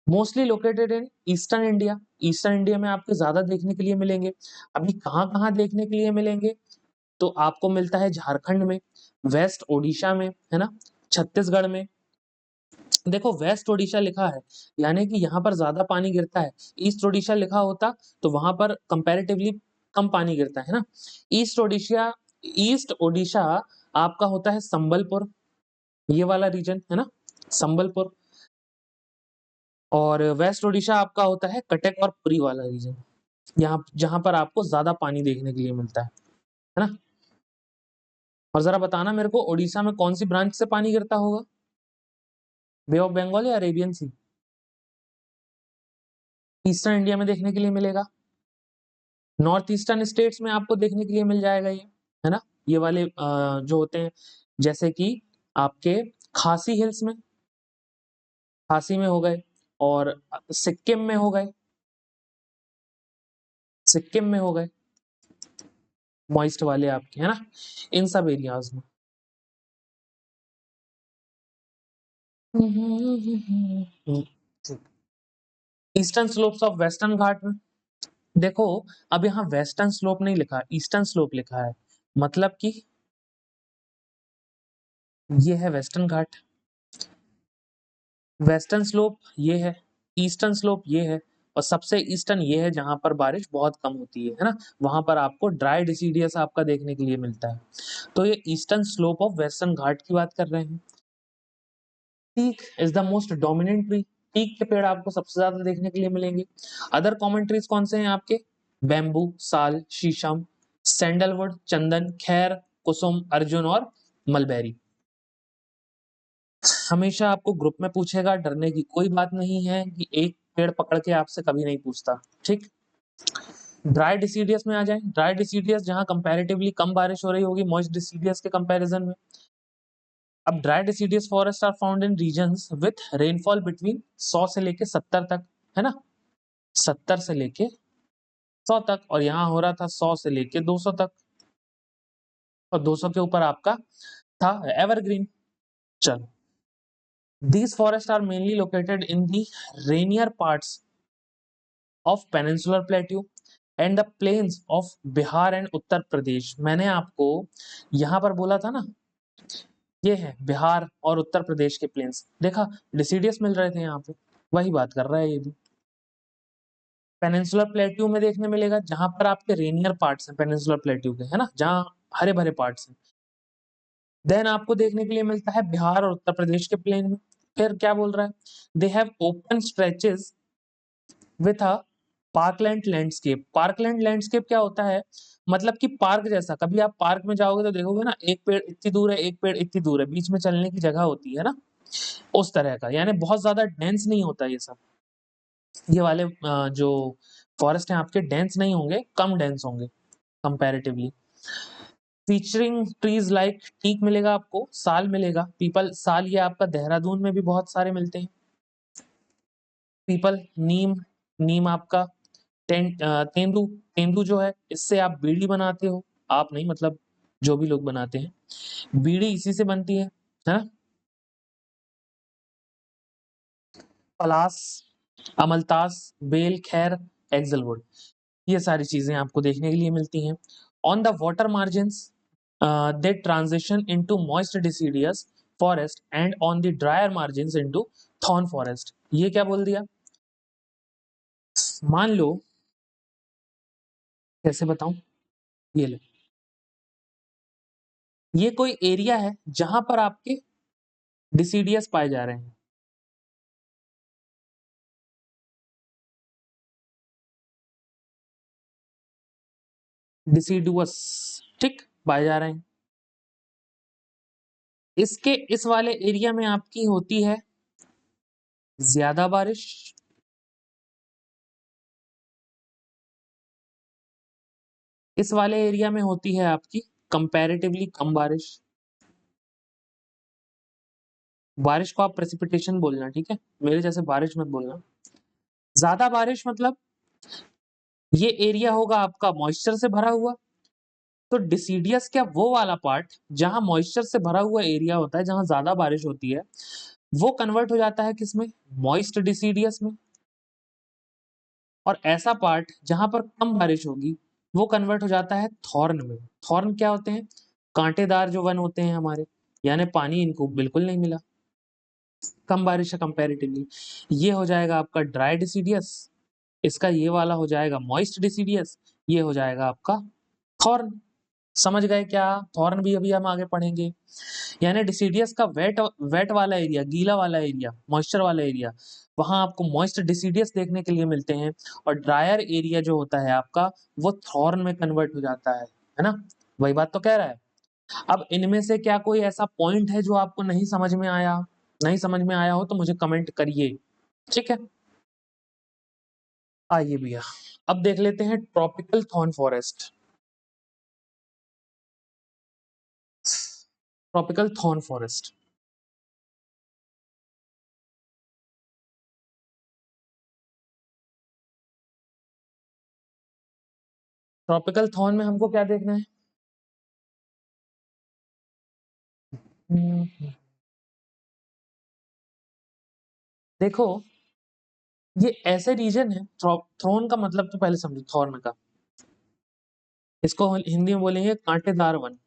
Mostly located in eastern India, eastern India में आपको ज्यादा देखने के लिए मिलेंगे। अभी कहाँ कहाँ देखने के लिए मिलेंगे, तो आपको मिलता है झारखंड में, वेस्ट ओडिशा में, है ना, छत्तीसगढ़ में। देखो वेस्ट ओडिशा लिखा है यानी कि यहाँ पर ज्यादा पानी गिरता है, ईस्ट ओडिशा लिखा होता तो वहां पर कंपैरेटिवली कम पानी गिरता है ना। ईस्ट ओडिशा, ईस्ट ओडिशा आपका होता है संबलपुर, ये वाला रीजन है ना, संबलपुर। और वेस्ट ओडिशा आपका होता है कटक और पुरी वाला रीजन, यहाँ जहां पर आपको ज्यादा पानी देखने के लिए मिलता है ना। और जरा बताना मेरे को ओडिशा में कौन सी ब्रांच से पानी गिरता होगा, बे ऑफ बंगाल या अरेबियन सी। ईस्टर्न इंडिया में देखने के लिए मिलेगा, नॉर्थ ईस्टर्न स्टेट्स में आपको देखने के लिए मिल जाएगा ये, है ना। ये वाले जो होते हैं जैसे कि आपके खासी हिल्स में, खासी में हो गए, और सिक्किम में हो गए, सिक्किम में हो गए मॉइस्ट वाले आपके, है ना, इन सब एरियाज में। Eastern slopes of western Ghat में, देखो अब यहाँ वेस्टर्न स्लोप नहीं लिखा, ईस्टर्न स्लोप लिखा है, मतलब कि ये है वेस्टर्न घाट, वेस्टर्न स्लोप ये है, ईस्टर्न स्लोप ये है, और सबसे ईस्टर्न ये है जहां पर बारिश बहुत कम होती है ना, वहां पर आपको ड्राई डिसीडियस आपका देखने के लिए मिलता है। तो ये eastern slope of western Ghat की बात कर रहे हैं। Teak is the most dominant tree, teak के पेड़ आपको सबसे ज्यादा देखने के लिए मिलेंगे। अदर कॉमन ट्रीज कौन से हैं आपके, बैम्बू, साल, शीशम, सैंडलवुड, चंदन, खैर, कुसुम, अर्जुन और मलबेरी। हमेशा आपको ग्रुप में पूछेगा, डरने की कोई बात नहीं है कि एक पेड़ पकड़ के आपसे कभी नहीं पूछता, ठीक। ड्राई डिसीडियस में आ जाए, ड्राई डिसीडियस जहां कंपैरेटिवली कम बारिश हो रही होगी मॉइस्ट डिसीडियस के कंपैरिजन में। अब dry deciduous forest are found in regions with rainfall between 100 से लेके 70 तक, है ना, 70 से लेके 100 तक, और यहाँ हो रहा था 100 से लेके 200 तक, और 200 के ऊपर आपका था एवरग्रीन। चलो, these forests are mainly located in the rainier parts of peninsular plateau and the plains of Bihar and Uttar Pradesh. मैंने आपको यहाँ पर बोला था ना, ये है बिहार और उत्तर प्रदेश के प्लेन्स, देखा डिसीडियस मिल रहे थे यहाँ पे, वही बात कर रहा है ये भी। पेनिनसुलर प्लेट्यू में देखने मिलेगा जहां पर आपके रेनियर पार्ट्स हैं पेनिनसुलर प्लेट्यू के, है ना, जहां हरे भरे पार्ट्स हैं। देन आपको देखने के लिए मिलता है बिहार और उत्तर प्रदेश के प्लेन में। फिर क्या बोल रहा है, they have open stretches with a parkland landscape. Parkland landscape क्या होता है, मतलब कि पार्क जैसा, कभी आप पार्क में जाओगे तो देखोगे ना, एक पेड़ इतनी दूर है, एक पेड़ इतनी दूर है, बीच में चलने की जगह होती है ना, उस तरह का, यानी बहुत ज्यादा डेंस नहीं होता ये सब, ये वाले जो फॉरेस्ट हैं आपके डेंस नहीं होंगे, कम डेंस होंगे comparatively. Featuring trees like teak मिलेगा आपको, साल मिलेगा, पीपल, साल ये आपका देहरादून में भी बहुत सारे मिलते हैं। पीपल, नीम, नीम आपका तेंदू, तेंदू जो है इससे आप बीड़ी बनाते हो, आप नहीं मतलब जो भी लोग बनाते हैं बीड़ी इसी से बनती है ना। पलास, अमलतास, बेल, खैर, एक्सलवुड, ये सारी चीजें आपको देखने के लिए मिलती हैं। On the water margins they transition into moist deciduous forest and on the dryer margins into thorn forest. ये क्या बोल दिया? मान लो, कैसे बताऊं, ये ले, ये कोई एरिया है जहां पर आपके डिसीडियस पाए जा रहे हैं, डिसीडुअस, ठीक, पाए जा रहे हैं। इसके इस वाले एरिया में आपकी होती है ज्यादा बारिश, इस वाले एरिया में होती है आपकी कंपैरेटिवली कम बारिश। बारिश को आप प्रेसिपिटेशन बोलना, ठीक है, मेरे जैसे बारिश मत बोलना। ज्यादा बारिश मतलब ये एरिया होगा आपका मॉइस्चर से भरा हुआ। तो डिसीडियस क्या, वो वाला पार्ट जहां मॉइस्चर से भरा हुआ एरिया होता है, जहां ज्यादा बारिश होती है, वो कन्वर्ट हो जाता है किसमें? मॉइस्ट डिसीडियस में। और ऐसा पार्ट जहां पर कम बारिश होगी, वो कन्वर्ट हो जाता है थॉर्न में। थॉर्न क्या होते हैं? कांटेदार जो वन होते हैं हमारे, यानी पानी इनको बिल्कुल नहीं मिला, कम बारिश है कंपैरेटिवली। ये हो जाएगा आपका ड्राई डिसीडियस, इसका ये वाला हो जाएगा मॉइस्ट डिसीडियस, ये हो जाएगा आपका थॉर्न। समझ गए क्या? थॉर्न भी अभी हम आगे पढ़ेंगे। यानी डिसीडियस का वेट वेट वाला एरिया, गीला वाला एरिया, मॉइस्चर वाला एरिया, वहां आपको मॉइस्ट डिसीडियस देखने के लिए मिलते हैं। और ड्रायर एरिया जो होता है आपका, वो थॉर्न में कन्वर्ट हो जाता है ना? वही बात तो कह रहा है। अब इनमें से क्या कोई ऐसा पॉइंट है जो आपको नहीं समझ में आया? नहीं समझ में आया हो तो मुझे कमेंट करिए, ठीक है। आइए भैया, अब देख लेते हैं tropical thorn forest. Tropical thorn forest, tropical thorn में हमको क्या देखना है? देखो, ये ऐसे रीजन है, थ्रोन का मतलब तो पहले समझो, थॉर्न का, इसको हिंदी में बोलेंगे कांटेदार वन।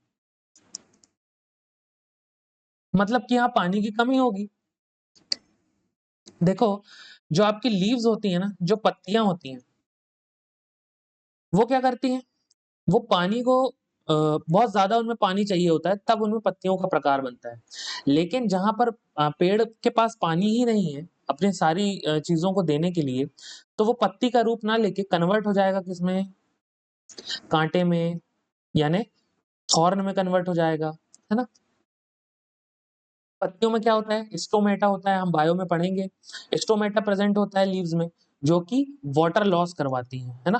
मतलब कि यहाँ पानी की कमी होगी। देखो, जो आपकी लीव्स होती है ना, जो पत्तियां होती हैं, वो क्या करती हैं? वो पानी को बहुत ज्यादा उनमें पानी चाहिए होता है, तब उनमें पत्तियों का प्रकार बनता है। लेकिन जहां पर पेड़ के पास पानी ही नहीं है अपने सारी चीजों को देने के लिए, तो वो पत्ती का रूप ना लेके कन्वर्ट हो जाएगा किसमें? कांटे में, यानी थॉर्न में कन्वर्ट हो जाएगा, है ना? पत्तियों में क्या होता है? स्टोमेटा होता है, हम बायो में पढ़ेंगे। स्टोमेटा प्रेजेंट होता है लीव्स में, जो कि वाटर लॉस करवाती है ना?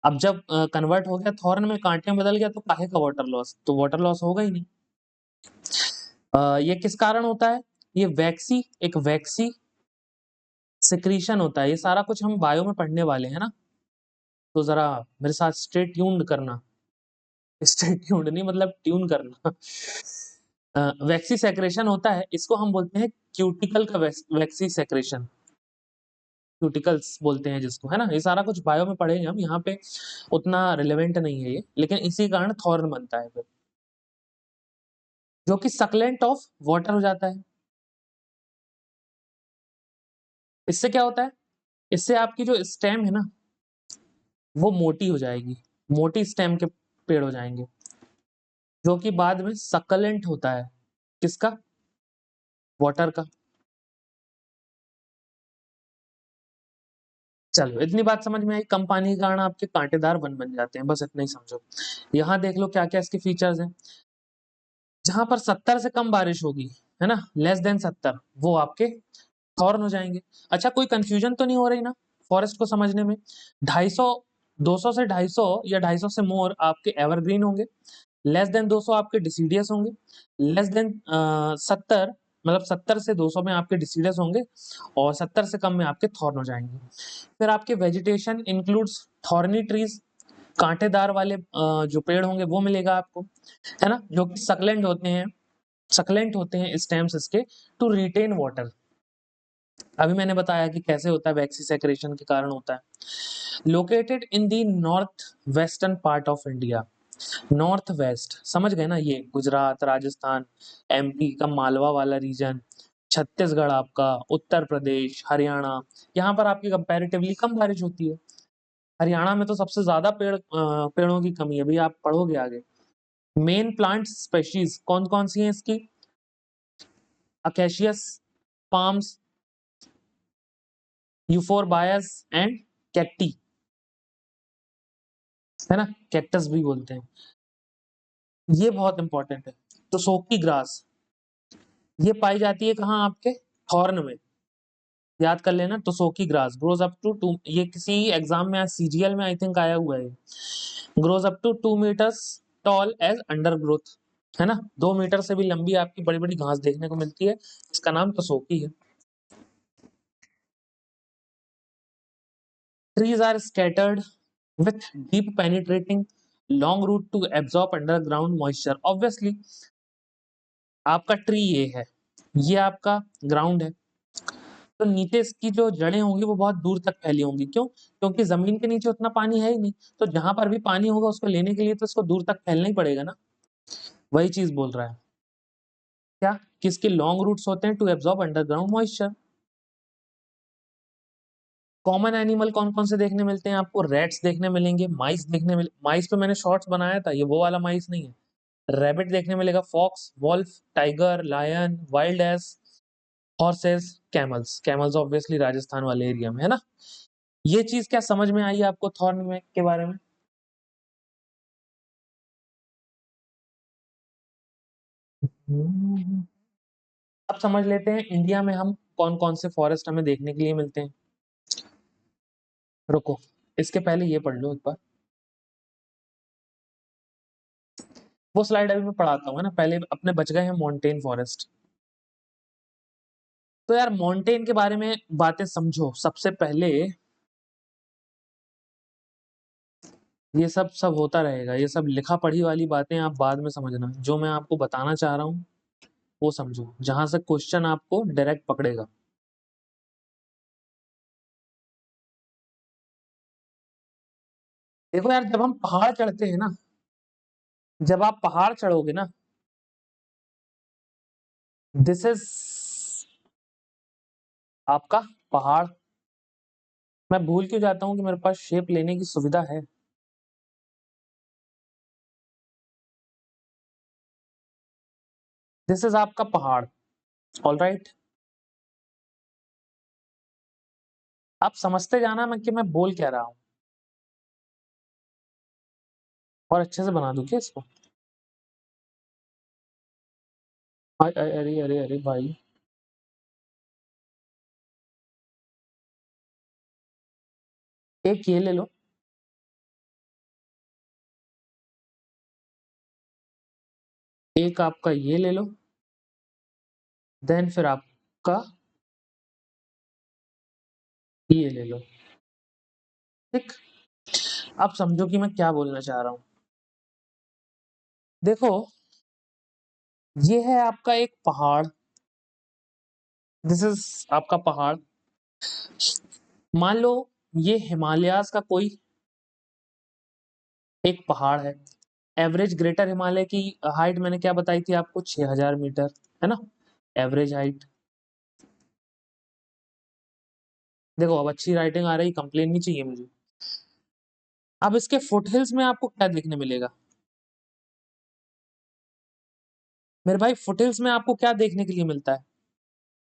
अब जब कन्वर्ट हो गया थॉर्न में, कांटे में बदल गया, तो काहे का वाटर लॉस? तो वाटर लॉस होगा ही नहीं। ये किस कारण होता है? ये वैक्सी, एक वैक्सी सिक्रीशन होता है। ये सारा कुछ हम बायो में पढ़ने वाले हैं ना, तो जरा मेरे साथ स्टे ट्यून्ड करना। स्टे ट्यून्ड नहीं, मतलब ट्यून करना। वैक्सी सेक्रेशन होता है, इसको हम बोलते हैं क्यूटिकल का वैक्सी सेक्रेशन, क्यूटिकल्स बोलते हैं जिसको, है ना? ये सारा कुछ बायो में पढ़ेंगे हम, यहाँ पे उतना रिलेवेंट नहीं है ये, लेकिन इसी कारण थॉर्न बनता है फिर, जो कि सकलेंट ऑफ वाटर हो जाता है। इससे क्या होता है? इससे आपकी जो स्टेम है ना, वो मोटी हो जाएगी, मोटी स्टेम के पेड़ हो जाएंगे, जो कि बाद में सकलेंट होता है। किसका? वाटर का। चलो, इतनी बात समझ में आई। कम पानी के कारण आपके कांटेदार वन बन जाते हैं, बस इतना ही समझो। यहाँ देख लो क्या क्या इसके फीचर्स हैं। जहां पर 70 से कम बारिश होगी, है ना, लेस देन 70, वो आपके थॉर्न हो जाएंगे। अच्छा, कोई कंफ्यूजन तो नहीं हो रही ना फॉरेस्ट को समझने में? 250, 200 से 250 या 250 से मोर आपके एवरग्रीन होंगे, लेस देन 200 आपके डिसीडियस होंगे, लेस देन 70, मतलब 70 से 200 में आपके डिसीडियस होंगे, और 70 से कम में आपके थॉर्न हो जाएंगे। फिर आपके वेजिटेशन इंक्लूड्स थॉर्नी ट्रीज, कांटेदार वाले जो पेड़ होंगे वो मिलेगा आपको, है ना, जो कि सकलेंट होते हैं, सक्लेंट होते हैं स्टेम्स इसके, टू रिटेन वाटर। अभी मैंने बताया कि कैसे होता है, वैक्सी सेक्रेशन के कारण होता है। Located in the north western part of India. North west समझ गए ना, ये गुजरात, राजस्थान, एमपी का मालवा वाला रीजन, छत्तीसगढ़ आपका, उत्तर प्रदेश, हरियाणा, यहाँ पर आपकी कंपैरेटिवली कम बारिश होती है। हरियाणा में तो सबसे ज्यादा पेड़ों की कमी है, भैया आप पढ़ोगे आगे। मेन प्लांट स्पेशीज कौन कौन सी हैं इसकी? अकेशियस, पाम्स, यूफोरबायस एंड कैक्टी, है ना, कैक्टस भी बोलते हैं। ये बहुत इंपॉर्टेंट है। तो सोकी ग्रास ये पाई जाती है कहाँ? आपके थॉर्न में, याद कर लेना। टोसोकी ग्रास ग्रोज अप टू 2, ये किसी एग्जाम में सीजीएल में आई थिंक आया हुआ है। Grows up to 2 metres tall as under growth, है ना, 2 मीटर से भी लंबी आपकी बड़ी बड़ी घास देखने को मिलती है। इसका नाम टोसोकी है। Trees are scattered with deep penetrating long root to absorb underground moisture. Obviously आपका ट्री ये है, ये आपका ग्राउंड है, तो नीचे इसकी जो जड़ें होंगी वो बहुत दूर तक फैली होंगी। क्यों? क्योंकि जमीन के नीचे उतना पानी है ही नहीं, तो जहां पर भी पानी होगा उसको लेने के लिए तो इसको दूर तक फैलना ही पड़ेगा ना। वही चीज बोल रहा है क्या, कि इसके लॉन्ग रूट्स होते हैं to absorb underground moisture. Common animal कौन कौन से देखने मिलते हैं आपको? रैट्स देखने मिलेंगे, माइस देखने मिले, माइस पे मैंने शॉर्ट्स बनाया था, ये वो वाला माइस नहीं है। रैबिट देखने मिलेगा, fox, wolf, tiger, lion, wild ass, horses, camels. Camels obviously Rajasthan वाले एरिया में है ना। ये चीज क्या समझ में आई आपको थॉर्न में के बारे में? अब समझ लेते हैं इंडिया में हम कौन कौन से फॉरेस्ट हमें देखने के लिए मिलते हैं। रुको, इसके पहले ये पढ़ लो एक बार, वो स्लाइड अभी मैं पढ़ाता हूँ, है ना। पहले अपने बच गए हैं माउंटेन फॉरेस्ट। तो यार माउंटेन के बारे में बातें समझो सबसे पहले। ये सब सब होता रहेगा, ये सब लिखा पढ़ी वाली बातें आप बाद में समझना। जो मैं आपको बताना चाह रहा हूँ वो समझो, जहां से क्वेश्चन आपको डायरेक्ट पकड़ेगा। देखो यार, जब हम पहाड़ चढ़ते हैं ना, जब आप पहाड़ चढ़ोगे ना, दिस इज आपका पहाड़। मैं भूल क्यों जाता हूँ कि मेरे पास शेप लेने की सुविधा है। दिस इज आपका पहाड़। ऑल राइट, आप समझते जाना मैं कि मैं बोल क्या रहा हूँ। और अच्छे से बना दूं क्या इसको? अरे अरे अरे भाई, एक ये ले लो, एक आपका ये ले लो, देन फिर आपका ये ले लो। ठीक, आप समझो कि मैं क्या बोलना चाह रहा हूँ। देखो, ये है आपका एक पहाड़, दिस इज आपका पहाड़। मान लो ये हिमालयाज का कोई एक पहाड़ है। एवरेज ग्रेटर हिमालय की हाइट मैंने क्या बताई थी आपको? 6000 मीटर, है ना, एवरेज हाइट। देखो अब अच्छी राइटिंग आ रही, कंप्लेन नहीं चाहिए मुझे। अब इसके फुटहिल्स में आपको क्या देखने मिलेगा मेरे भाई? फुटहिल्स में आपको क्या देखने के लिए मिलता है?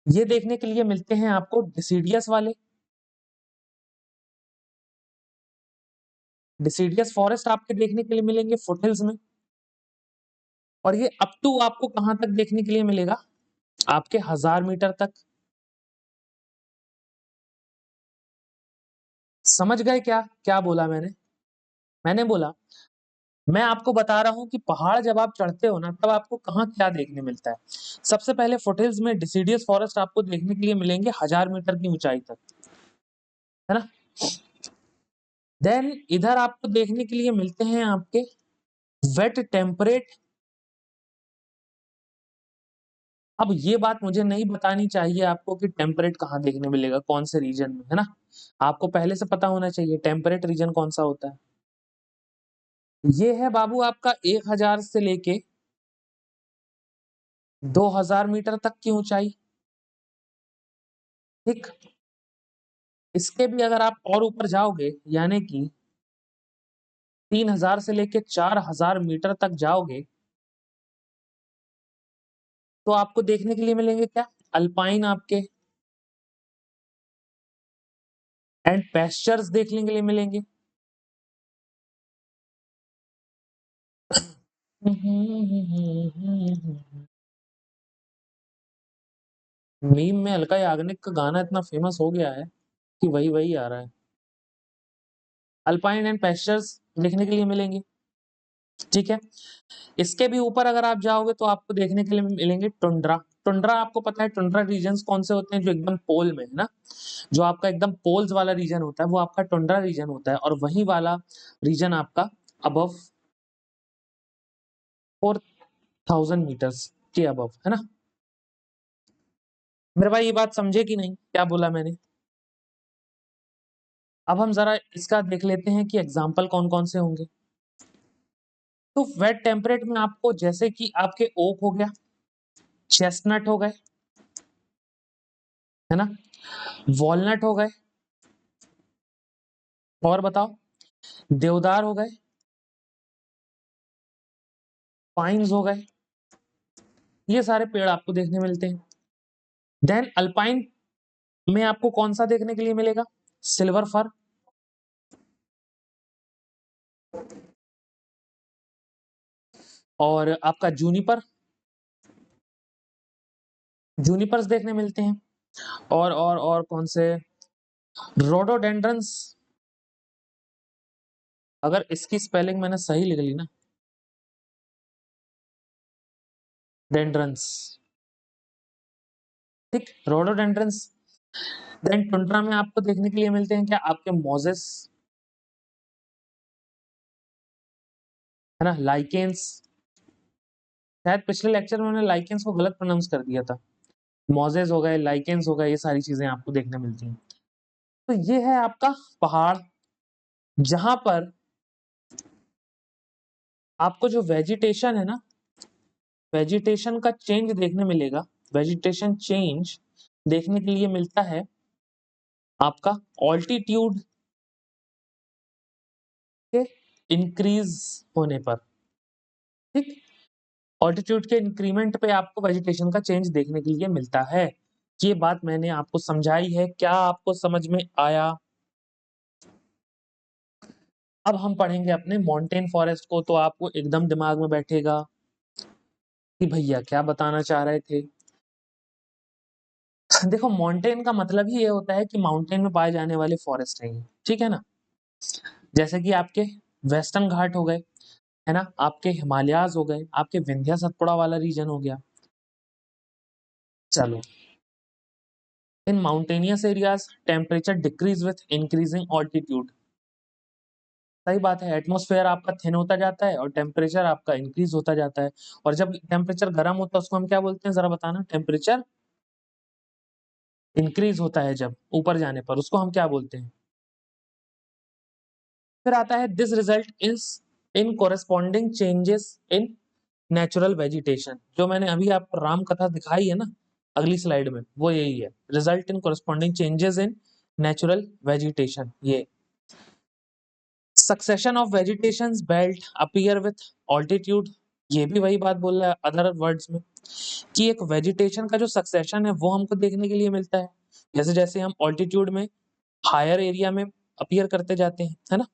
ये देखने के लिए मिलते हैं आपको डिसीडियस वाले, डिसीडियस फॉरेस्ट आपके देखने के लिए मिलेंगे फुटहिल्स में। और ये अप टू आपको कहां तक देखने के लिए मिलेगा? आपके 1000 मीटर तक। समझ गए क्या क्या बोला मैंने? मैंने बोला, मैं आपको बता रहा हूं कि पहाड़ जब आप चढ़ते हो ना, तब आपको कहाँ क्या देखने मिलता है। सबसे पहले फुटहिल्स में डिसीडियस फॉरेस्ट आपको देखने के लिए मिलेंगे 1000 मीटर की ऊंचाई तक, है ना। देन इधर आपको देखने के लिए मिलते हैं आपके वेट टेम्परेट अब ये बात मुझे नहीं बतानी चाहिए आपको कि टेम्परेट कहाँ देखने मिलेगा, कौन से रीजन में, है ना? आपको पहले से पता होना चाहिए टेम्परेट रीजन कौन सा होता है। ये है बाबू आपका 1000 से लेके 2000 मीटर तक की ऊंचाई। ठीक, इसके भी अगर आप और ऊपर जाओगे, यानी कि 3000 से लेके 4000 मीटर तक जाओगे, तो आपको देखने के लिए मिलेंगे क्या? अल्पाइन आपके एंड पेस्चर्स देखने के लिए मिलेंगे। मीम में अलका याग्निक का गाना इतना फेमस हो गया है कि वही वही आ रहा है। अल्पाइन एंड पेस्चर्स देखने के लिए मिलेंगे। ठीक है, इसके भी ऊपर अगर आप जाओगे तो आपको देखने के लिए मिलेंगे टुंड्रा। टुंड्रा आपको पता है टुंड्रा रीजन्स कौन से होते हैं? जो एकदम पोल में है ना, जो आपका एकदम पोल्स वाला रीजन होता है वो आपका टुंड्रा रीजन होता है, और वही वाला रीजन आपका अबव 4000 मीटर्स के अबव, है ना? मेरे भाई ये बात समझे कि नहीं, क्या बोला मैंने? अब हम जरा इसका देख लेते हैं कि एग्जाम्पल कौन कौन से होंगे। तो वेट टेम्परेट में आपको जैसे कि आपके ओक हो गया, चेस्टनट हो गए, है ना, वॉलनट हो गए, और बताओ, देवदार हो गए, पाइन्स हो गए, ये सारे पेड़ आपको देखने मिलते हैं। देन अल्पाइन में आपको कौन सा देखने के लिए मिलेगा? सिल्वर फर, और आपका जूनिपर, जूनिपर्स देखने मिलते हैं। और कौन से? रोडोडेंड्रंस, अगर इसकी स्पेलिंग मैंने सही लिख ली ना, डेंड्रंस, ठीक, रोडोडेंड्रंस। देन टुंड्रा में आपको देखने के लिए मिलते हैं क्या? आपके मोजेस, है ना, लाइकेंस। शायद पिछले लेक्चर में मैंने लाइकेंस को गलत प्रोनाउंस कर दिया था। मोजेस हो गए, लाइकेंस हो गए, ये सारी चीजें आपको देखने मिलती हैं। तो ये है आपका पहाड़, जहां पर आपको जो वेजिटेशन है ना, वेजिटेशन का चेंज देखने मिलेगा। वेजिटेशन चेंज देखने के लिए मिलता है आपका ऑल्टीट्यूड के इंक्रीज होने पर। ठीक, ऑल्टीट्यूड के इंक्रीमेंट पे आपको वेजिटेशन का चेंज देखने के लिए मिलता है। ये बात मैंने आपको समझाई है, क्या आपको समझ में आया? अब हम पढ़ेंगे अपने माउंटेन फॉरेस्ट को, तो आपको एकदम दिमाग में बैठेगा कि भैया क्या बताना चाह रहे थे। देखो, माउंटेन का मतलब ही ये होता है कि माउंटेन में पाए जाने वाले फॉरेस्ट हैं ये, ठीक है ना? जैसे कि आपके वेस्टर्न घाट हो गए, है ना, आपके हिमालयाज हो गए, आपके विंध्या सतपुड़ा वाला रीजन हो गया। चलो, in mountainous areas temperature decrease with increasing altitude. सही बात है, एटमॉस्फेयर आपका थिन होता जाता है और टेम्परेचर आपका इंक्रीज होता जाता है। और जब टेम्परेचर गर्म होता है उसको हम क्या बोलते हैं, जरा बताना? टेम्परेचर इंक्रीज होता है जब ऊपर जाने पर, उसको हम क्या बोलते हैं? फिर आता है this result is in corresponding changes in natural vegetation. जो मैंने अभी आपको राम कथा दिखाई है ना अगली स्लाइड में, वो यही है, result in corresponding changes in natural vegetation. ये succession of vegetation belt appear with altitude, ये भी वही बात बोल रहा है अदर वर्ड्स में, कि एक वेजिटेशन का जो सक्सेशन है वो हमको देखने के लिए मिलता है जैसे जैसे हम ऑल्टीट्यूड में हायर एरिया में अपीयर करते जाते हैं, है ना?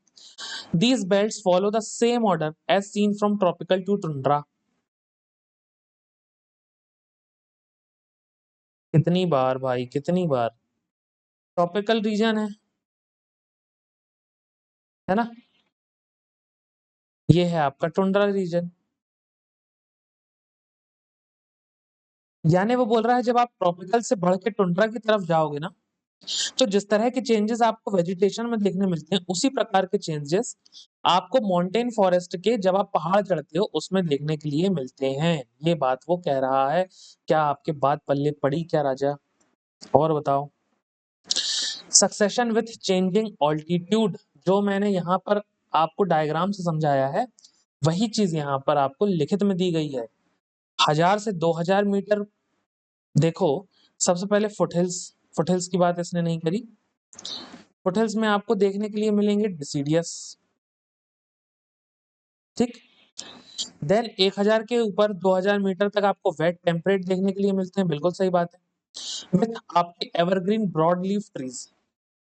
These belts follow the same order as seen from tropical to tundra. कितनी बार भाई, कितनी बार? ट्रॉपिकल रीजन है ना? ये है आपका टुंड्रा रीजन। यानी वो बोल रहा है जब आप ट्रॉपिकल से बढ़ के टुंड्रा की तरफ जाओगे ना, तो जिस तरह के चेंजेस आपको वेजिटेशन में देखने मिलते हैं उसी प्रकार के चेंजेस आपको माउंटेन फॉरेस्ट के जब आप पहाड़ चढ़ते हो उसमें देखने के लिए मिलते हैं। ये बात वो कह रहा है। क्या आपके बात पल्ले पड़ी क्या राजा? और बताओ। सक्सेशन विथ चेंजिंग ऑल्टीट्यूड, जो मैंने यहाँ पर आपको डायग्राम से समझाया है वही चीज यहाँ पर आपको लिखित में दी गई है। 1000 से 2000 मीटर। देखो, सबसे पहले फुटहिल्स, फुटहिल्स की बात इसने नहीं करी। फुटहिल्स में आपको देखने के लिए मिलेंगे डिसीडियस, ठीक। देन 1000 के ऊपर 2000 मीटर तक आपको वेट टेम्परेट देखने के लिए मिलते हैं, बिल्कुल सही बात है। विथ आपके एवरग्रीन ब्रॉड लीफ ट्रीज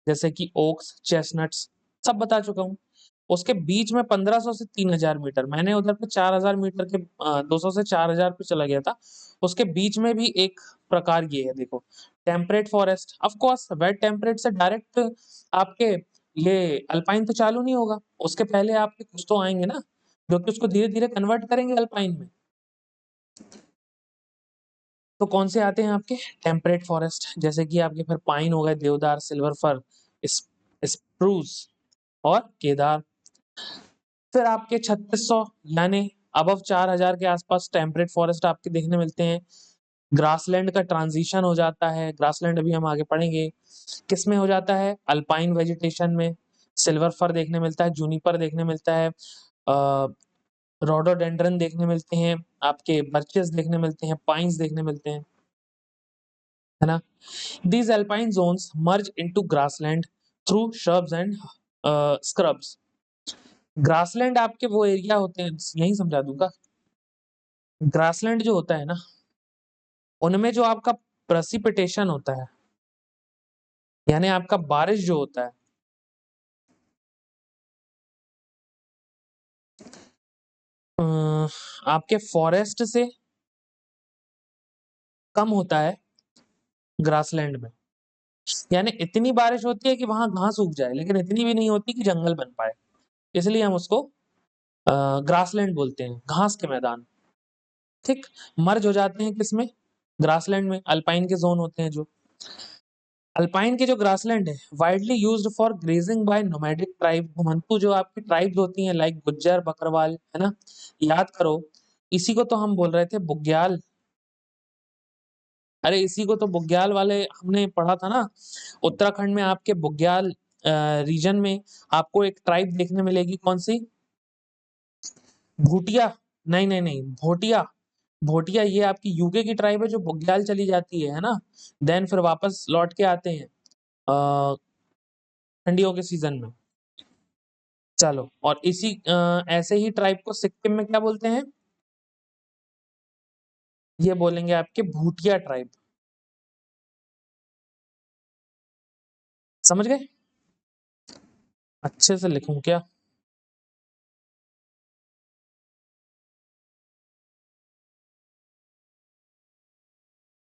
जैसे कि ओक्स, चेस्टनट्स, सब बता चुका हूँ। उसके बीच में 1500 से 3000 मीटर, मैंने उधर पे 4000 मीटर के 200 से 4000 पे चला गया था। उसके बीच में भी एक प्रकार ये है, देखो, temperate forest. Of course wet temperate से डायरेक्ट आपके ये अल्पाइन तो चालू नहीं होगा, उसके पहले आपके कुछ तो आएंगे ना, जो कि उसको धीरे धीरे कन्वर्ट करेंगे अल्पाइन में। तो कौन से आते हैं आपके टेम्परेट फॉरेस्ट, जैसे कि आपके फिर पाइन हो गए, देवदार, सिल्वर फर, स्प्रूस और केदार। फिर आपके 3600 यानी अबव 4000 के आसपास टेम्परेट फॉरेस्ट आपके देखने मिलते हैं। ग्रासलैंड का ट्रांजिशन हो जाता है, ग्रासलैंड अभी हम आगे पढ़ेंगे किस में हो जाता है, अल्पाइन वेजिटेशन में। सिल्वर फर देखने मिलता है, जूनिपर देखने मिलता है, रोडोडेंड्रन देखने मिलते हैं, आपके बर्चेस देखने मिलते हैं, पाइन्स देखने मिलते हैं, है ना। These alpine zones merge into grassland through shrubs and scrubs. Grassland आपके वो एरिया होते हैं, यही समझा दूंगा। ग्रासलैंड जो होता है ना, उनमें जो आपका प्रेसिपिटेशन होता है, यानी आपका बारिश जो होता है, आपके फॉरेस्ट से कम होता है ग्रासलैंड में। यानी इतनी बारिश होती है कि वहां घास उग जाए, लेकिन इतनी भी नहीं होती कि जंगल बन पाए, इसलिए हम उसको ग्रासलैंड बोलते हैं, घास के मैदान, ठीक। मर्ज हो जाते हैं किसमें, ग्रासलैंड में, अल्पाइन के जोन होते हैं जो। अल्पाइन के जो ग्रासलैंड है widely used for grazing by nomadic tribe, घुमंतू जो आपकी ट्राइब्स होती हैं लाइक गुज्जर, बकरवाल, है ना। याद करो, इसी को तो हम बोल रहे थे बुग्याल। अरे इसी को तो बुग्याल वाले हमने पढ़ा था ना, उत्तराखंड में आपके बुग्याल रीजन में आपको एक ट्राइब देखने मिलेगी, कौन सी, भूटिया, नहीं नहीं नहीं, भोटिया। भोटिया ये आपकी यूके की ट्राइब है जो बुग्याल चली जाती है ना, देन फिर वापस लौट के आते हैं ठंडियों के सीजन में। चलो, और इसी ऐसे ही ट्राइब को सिक्किम में क्या बोलते हैं, ये बोलेंगे आपके भूटिया ट्राइब। समझ गए? अच्छे से लिखूं क्या?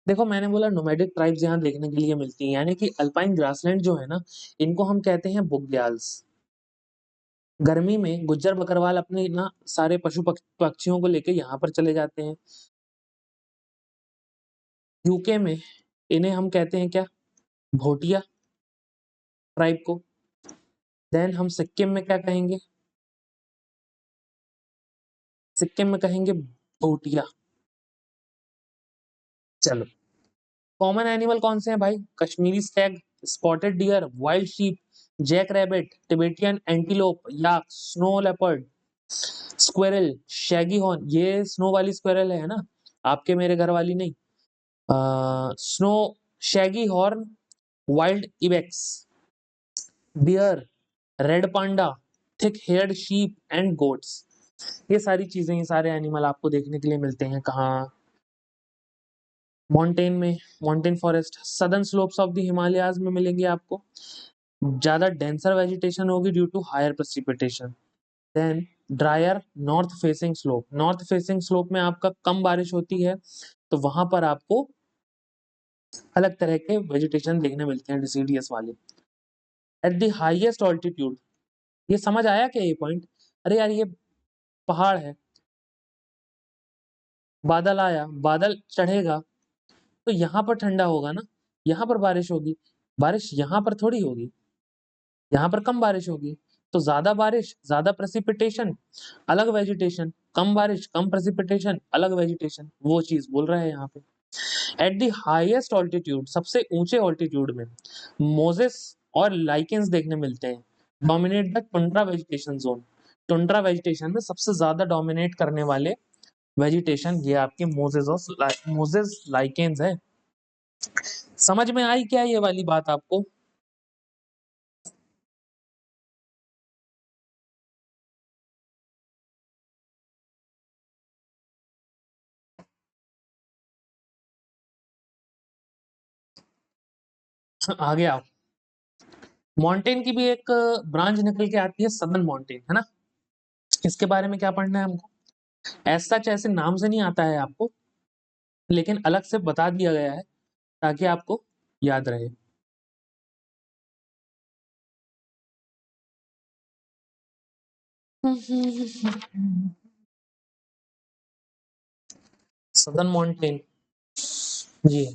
देखो, मैंने बोला नोमैडिक ट्राइब्स यहाँ देखने के लिए मिलती हैं, यानी कि अल्पाइन ग्रासलैंड जो है ना, इनको हम कहते हैं बुग्याल्स। गर्मी में गुज्जर बकरवाल अपने ना सारे पशु पक्षियों को लेके यहाँ पर चले जाते हैं। यूके में इन्हें हम कहते हैं क्या, भोटिया ट्राइब को। देन हम सिक्किम में क्या कहेंगे, सिक्किम में कहेंगे भोटिया। चलो, कॉमन एनिमल कौन से हैं भाई, Kashmiri stag, spotted deer, wild sheep, jack rabbit, Tibetan antelope, yak, snow leopard, squirrel, shaggy horn, ये स्नो वाली स्क्वेरल है ना, आपके मेरे घर वाली नहीं। Snow, shaggy horn, wild ibex, bear, red panda, thick haired sheep and goats. ये सारी चीजें, ये सारे एनिमल आपको देखने के लिए मिलते हैं कहाँ, माउंटेन में, mountain forest, southern slopes of the Himalayas में मिलेंगे आपको। ज्यादा डेंसर वेजिटेशन होगी due to higher precipitation. Then drier north facing slope, north facing slope में आपका कम बारिश होती है, तो वहां पर आपको अलग तरह के वेजिटेशन देखने मिलते हैं, डिसीडियस वाले। एट द हाईएस्ट ऑल्टीट्यूड, ये समझ आया क्या ये पॉइंट? अरे यार, ये पहाड़ है, बादल आया, बादल चढ़ेगा, तो यहाँ पर ठंडा होगा ना, यहाँ पर बारिश होगी, बारिश यहाँ पर थोड़ी होगी, यहाँ पर कम बारिश होगी, तो ज्यादा बारिश ज्यादा प्रेसिपिटेशन अलग वेजिटेशन, कम बारिश कम प्रेसिपिटेशन अलग वेजिटेशन, वो चीज बोल रहा है यहाँ पे। एट द हाईएस्ट ऑल्टीट्यूड, सबसे ऊंचे ऑल्टीट्यूड में मोजेस और लाइकेंस देखने मिलते हैं। Dominate the tundra vegetation zone, tundra vegetation में सबसे ज्यादा डोमिनेट करने वाले वेजिटेशन ये आपके मोजेस लाइकेंस है। समझ में आई क्या ये वाली बात आपको? आगे आओ। माउंटेन की भी एक ब्रांच निकल के आती है, सदर्न माउंटेन, है ना। इसके बारे में क्या पढ़ना है हमको? ऐसा ऐसे नाम से नहीं आता है आपको, लेकिन अलग से बता दिया गया है ताकि आपको याद रहे। सदर्न माउंटेन, जी।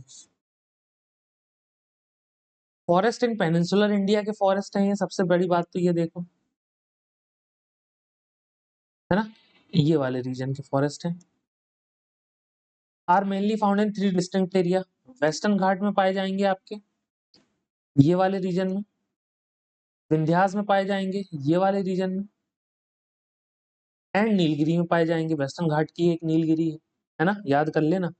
फॉरेस्ट इन पेनिनसुलर इंडिया के फॉरेस्ट है ये, सबसे बड़ी बात तो ये देखो, है ना, ये वाले रीजन के फॉरेस्ट हैं। Are mainly found in three distinct area, western Ghat में पाए जाएंगे आपके ये वाले रीजन में, विंध्यास में पाए जाएंगे ये वाले रीजन में, एंड नीलगिरी में पाए जाएंगे। वेस्टर्न घाट की एक नीलगिरी है ना, याद कर लेना।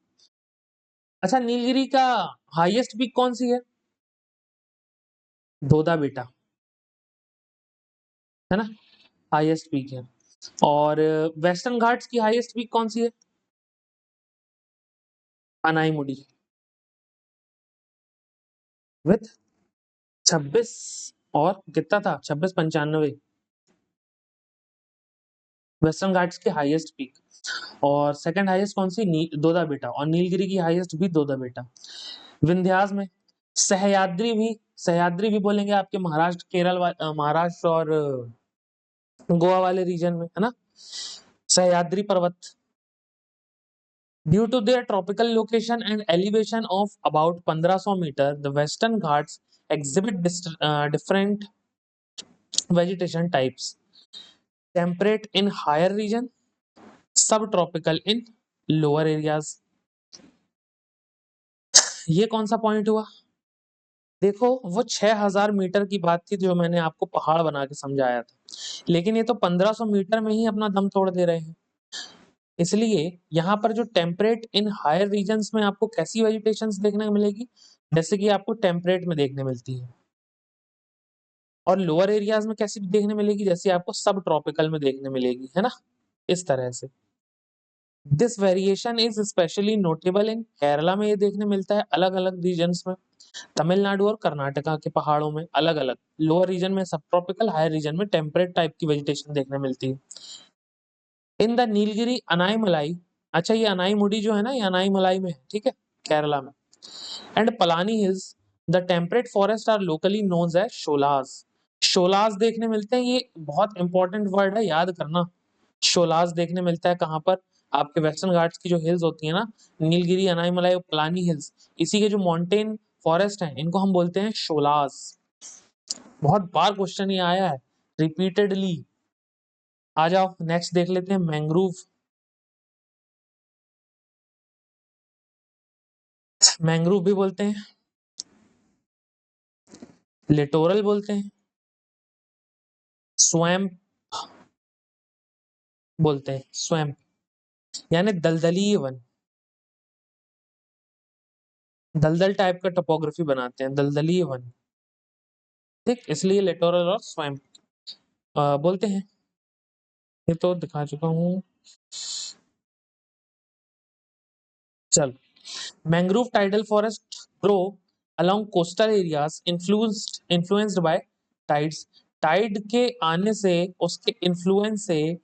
अच्छा, नीलगिरी का हाईएस्ट पीक कौन सी है? धोधा बेटा, है ना, हाईएस्ट पीक है। और वेस्टर्न घाट्स की हाईएस्ट पीक कौन सी है? अनाईमुडी विथ 26, और कितना था, 2695, वेस्टर्न घाट्स की हाईएस्ट पीक। और सेकंड हाईएस्ट कौन सी? दोदा बेटा, और नीलगिरी की हाईएस्ट भी दोदा बेटा। विंध्यास में सह्याद्री भी, सह्याद्री भी बोलेंगे आपके महाराष्ट्र केरल महाराष्ट्र और गोवा वाले रीजन में, है ना, सह्याद्री पर्वत। Due to their tropical location and elevation of about 1500 meter, the Western Ghats exhibit different vegetation types. Temperate in higher region, subtropical in lower areas. ये कौन सा पॉइंट हुआ? देखो, वो 6000 मीटर की बात थी जो मैंने आपको पहाड़ बना के समझाया था, लेकिन ये तो 1500 मीटर में ही अपना दम तोड़ दे रहे हैं। इसलिए यहाँ पर जो टेम्परेट इन हायर रीजन्स में आपको कैसी वेजिटेशंस देखने को मिलेगी, जैसे कि आपको टेम्परेट में देखने मिलती है, और लोअर एरियाज में कैसी देखने मिलेगी, जैसे आपको सब ट्रॉपिकल में देखने मिलेगी, है ना, इस तरह से। This variation is specially notable in Kerala में, ये देखने मिलता है अलग अलग रीजन्स में। तमिलनाडु और कर्नाटका के पहाड़ों में अलग अलग, लोअर रीजन में सब ट्रॉपिकल, हायर रीजन में टेम्परेट टाइप की वेजिटेशन देखने मिलती है। इन द नीलगिरी अनाईमलाई, अच्छा ये अनाईमुडी जो है ना, ये अनाईमलाई में है, ठीक है, केरला में। And Palani hills, the temperate forest are locally known as sholas. Sholas देखने मिलते हैं, ये बहुत इंपॉर्टेंट वर्ड है, याद करना। शोलास देखने मिलता है कहाँ पर? आपके वेस्टर्न घाट्स की जो हिल्स होती है ना, नीलगिरी अनाईमलाई और पलानी हिल्स, इसी के जो माउंटेन फॉरेस्ट हैं इनको हम बोलते हैं शोलास। बहुत बार क्वेश्चन ये आया है रिपीटेडली। आ जाओ नेक्स्ट देख लेते हैं, मैंग्रोव। मैंग्रोव भी बोलते हैं, लिटोरल बोलते हैं, स्वैम्प बोलते हैं, स्वैम्प यानी दलदली वन, दलदल टाइप का टोपोग्राफी बनाते हैं, दलदली वन, ठीक, इसलिए लिटोरल और स्वैम्प बोलते हैं। ये तो दिखा चुका हूँ। चल, mangrove tidal forest grow along coastal areas influenced by tides। Tide के आने से, उसके इन्फ्लुएंस से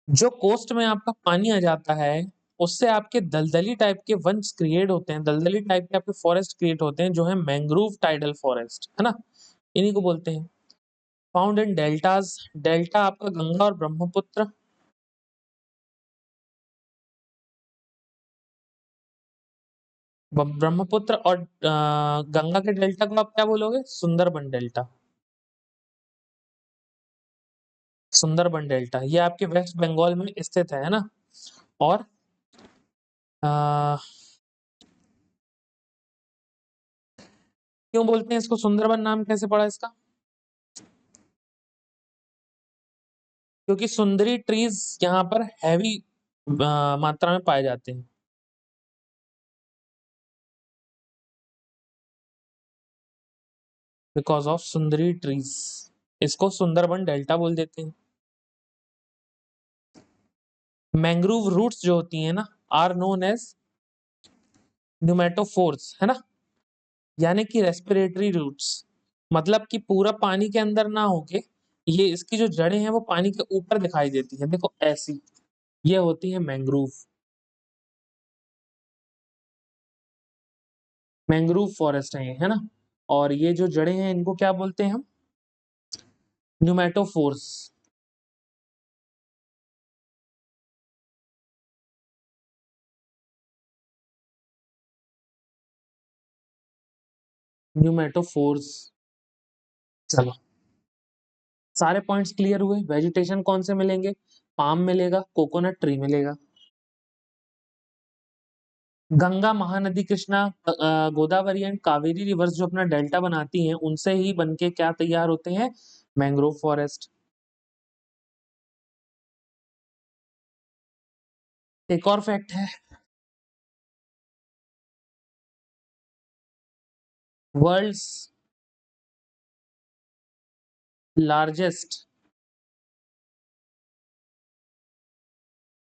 जो कोस्ट में आपका पानी आ जाता है, उससे आपके दलदली टाइप के वंश क्रिएट होते हैं, दलदली टाइप के आपके फॉरेस्ट क्रिएट होते हैं, जो है मैंग्रोव टाइडल फॉरेस्ट, है ना, इन्हीं को बोलते हैं। फाउंड इन डेल्टाज, डेल्टा आपका गंगा और ब्रह्मपुत्र, ब्रह्मपुत्र और गंगा के डेल्टा को आप क्या बोलोगे? सुंदरबन डेल्टा। सुंदरबन डेल्टा ये आपके वेस्ट बंगाल में स्थित है ना। और आ, क्यों बोलते हैं इसको सुंदरबन, नाम कैसे पड़ा इसका? क्योंकि सुंदरी ट्रीज यहाँ पर हैवी मात्रा में पाए जाते हैं। बिकॉज ऑफ सुंदरी ट्रीज इसको सुंदरबन डेल्टा बोल देते हैं। मैंग्रोव रूट्स जो होती हैं ना आर नोन एज न्यूमेटोफोर्स, है ना, यानी कि रेस्पिरेटरी रूट्स। मतलब कि पूरा पानी के अंदर ना होके ये इसकी जो जड़ें हैं वो पानी के ऊपर दिखाई देती हैं, देखो ऐसी, ये होती है मैंग्रोव। मैंग्रोव फॉरेस्ट है ये, है ना। और ये जो जड़ें हैं इनको क्या बोलते हैं हम? न्यूमेटोफोर्स। न्यूमेटोफोर्स। चलो, सारे पॉइंट्स क्लियर हुए। वेजिटेशन कौन से मिलेंगे? पाम मिलेगा, कोकोनट ट्री मिलेगा। गंगा, महानदी, कृष्णा, गोदावरी एंड कावेरी रिवर्स जो अपना डेल्टा बनाती हैं उनसे ही बनके क्या तैयार होते हैं? Mangrove forest. एक और फैक्ट है, world's largest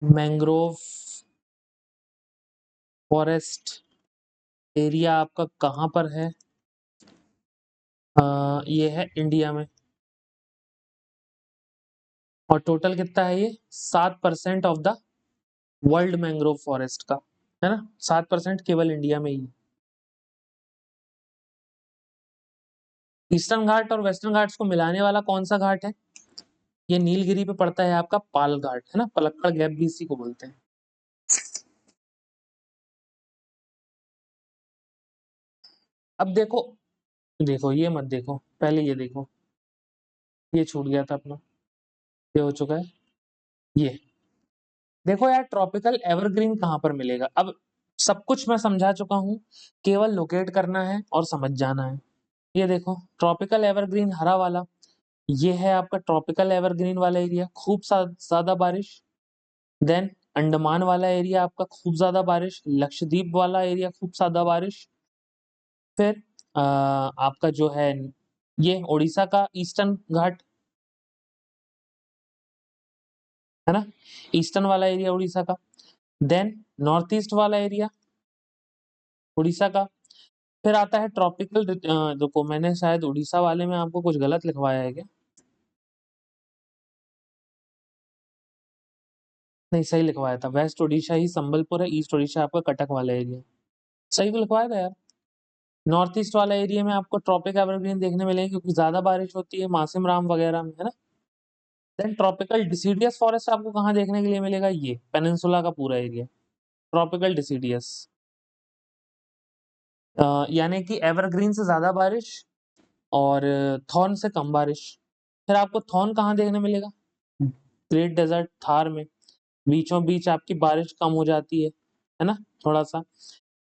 mangrove forest area आपका कहाँ पर है? ये है इंडिया में। और टोटल कितना है ये? 7% of the world mangrove forest का, है ना। 7% केवल इंडिया में ही। ईस्टर्न घाट और वेस्टर्न घाट्स को मिलाने वाला कौन सा घाट है? ये नीलगिरी पे पड़ता है आपका पाल घाट, है ना, पलक्कड़ गैप भी इसी को बोलते हैं। अब देखो, देखो ये मत देखो, पहले ये देखो, ये छूट गया था अपना, ये हो चुका है। ये देखो यार, ट्रॉपिकल एवरग्रीन कहाँ पर मिलेगा? अब सब कुछ मैं समझा चुका हूँ, केवल लोकेट करना है और समझ जाना है। ये देखो ट्रॉपिकल एवरग्रीन हरा वाला, ये है आपका ट्रॉपिकल एवरग्रीन वाला एरिया, खूब ज्यादा बारिश। देन अंडमान वाला एरिया आपका खूब ज्यादा बारिश, लक्षद्वीप वाला एरिया खूब ज्यादा बारिश। फिर आपका जो है ये उड़ीसा का ईस्टर्न घाट, है ना, ईस्टर्न वाला एरिया उड़ीसा का। देन नॉर्थ ईस्ट वाला एरिया उड़ीसा का। फिर आता है ट्रॉपिकल, देखो मैंने शायद उड़ीसा वाले में आपको कुछ गलत लिखवाया है क्या? नहीं, सही लिखवाया था, वेस्ट उड़ीसा ही संबलपुर है, ईस्ट उड़ीसा आपका कटक वाला एरिया। सही तो लिखवाया था यार। नॉर्थ ईस्ट वाला एरिया में आपको ट्रॉपिक एवरग्रीन देखने मिलेंगे क्योंकि ज्यादा बारिश होती है मासिम राम वगैरह में, है ना। देन ट्रॉपिकल डिसीडियस फॉरेस्ट आपको कहाँ देखने के लिए मिलेगा? ये पेनिनसुला का पूरा एरिया, ट्रॉपिकल डिसीडियस। यानी कि एवरग्रीन से ज्यादा बारिश और थॉर्न से कम बारिश। फिर आपको थॉर्न कहाँ देखने मिलेगा? ग्रेट डेजर्ट थार में, बीचों बीच आपकी बारिश कम हो जाती है ना, थोड़ा सा।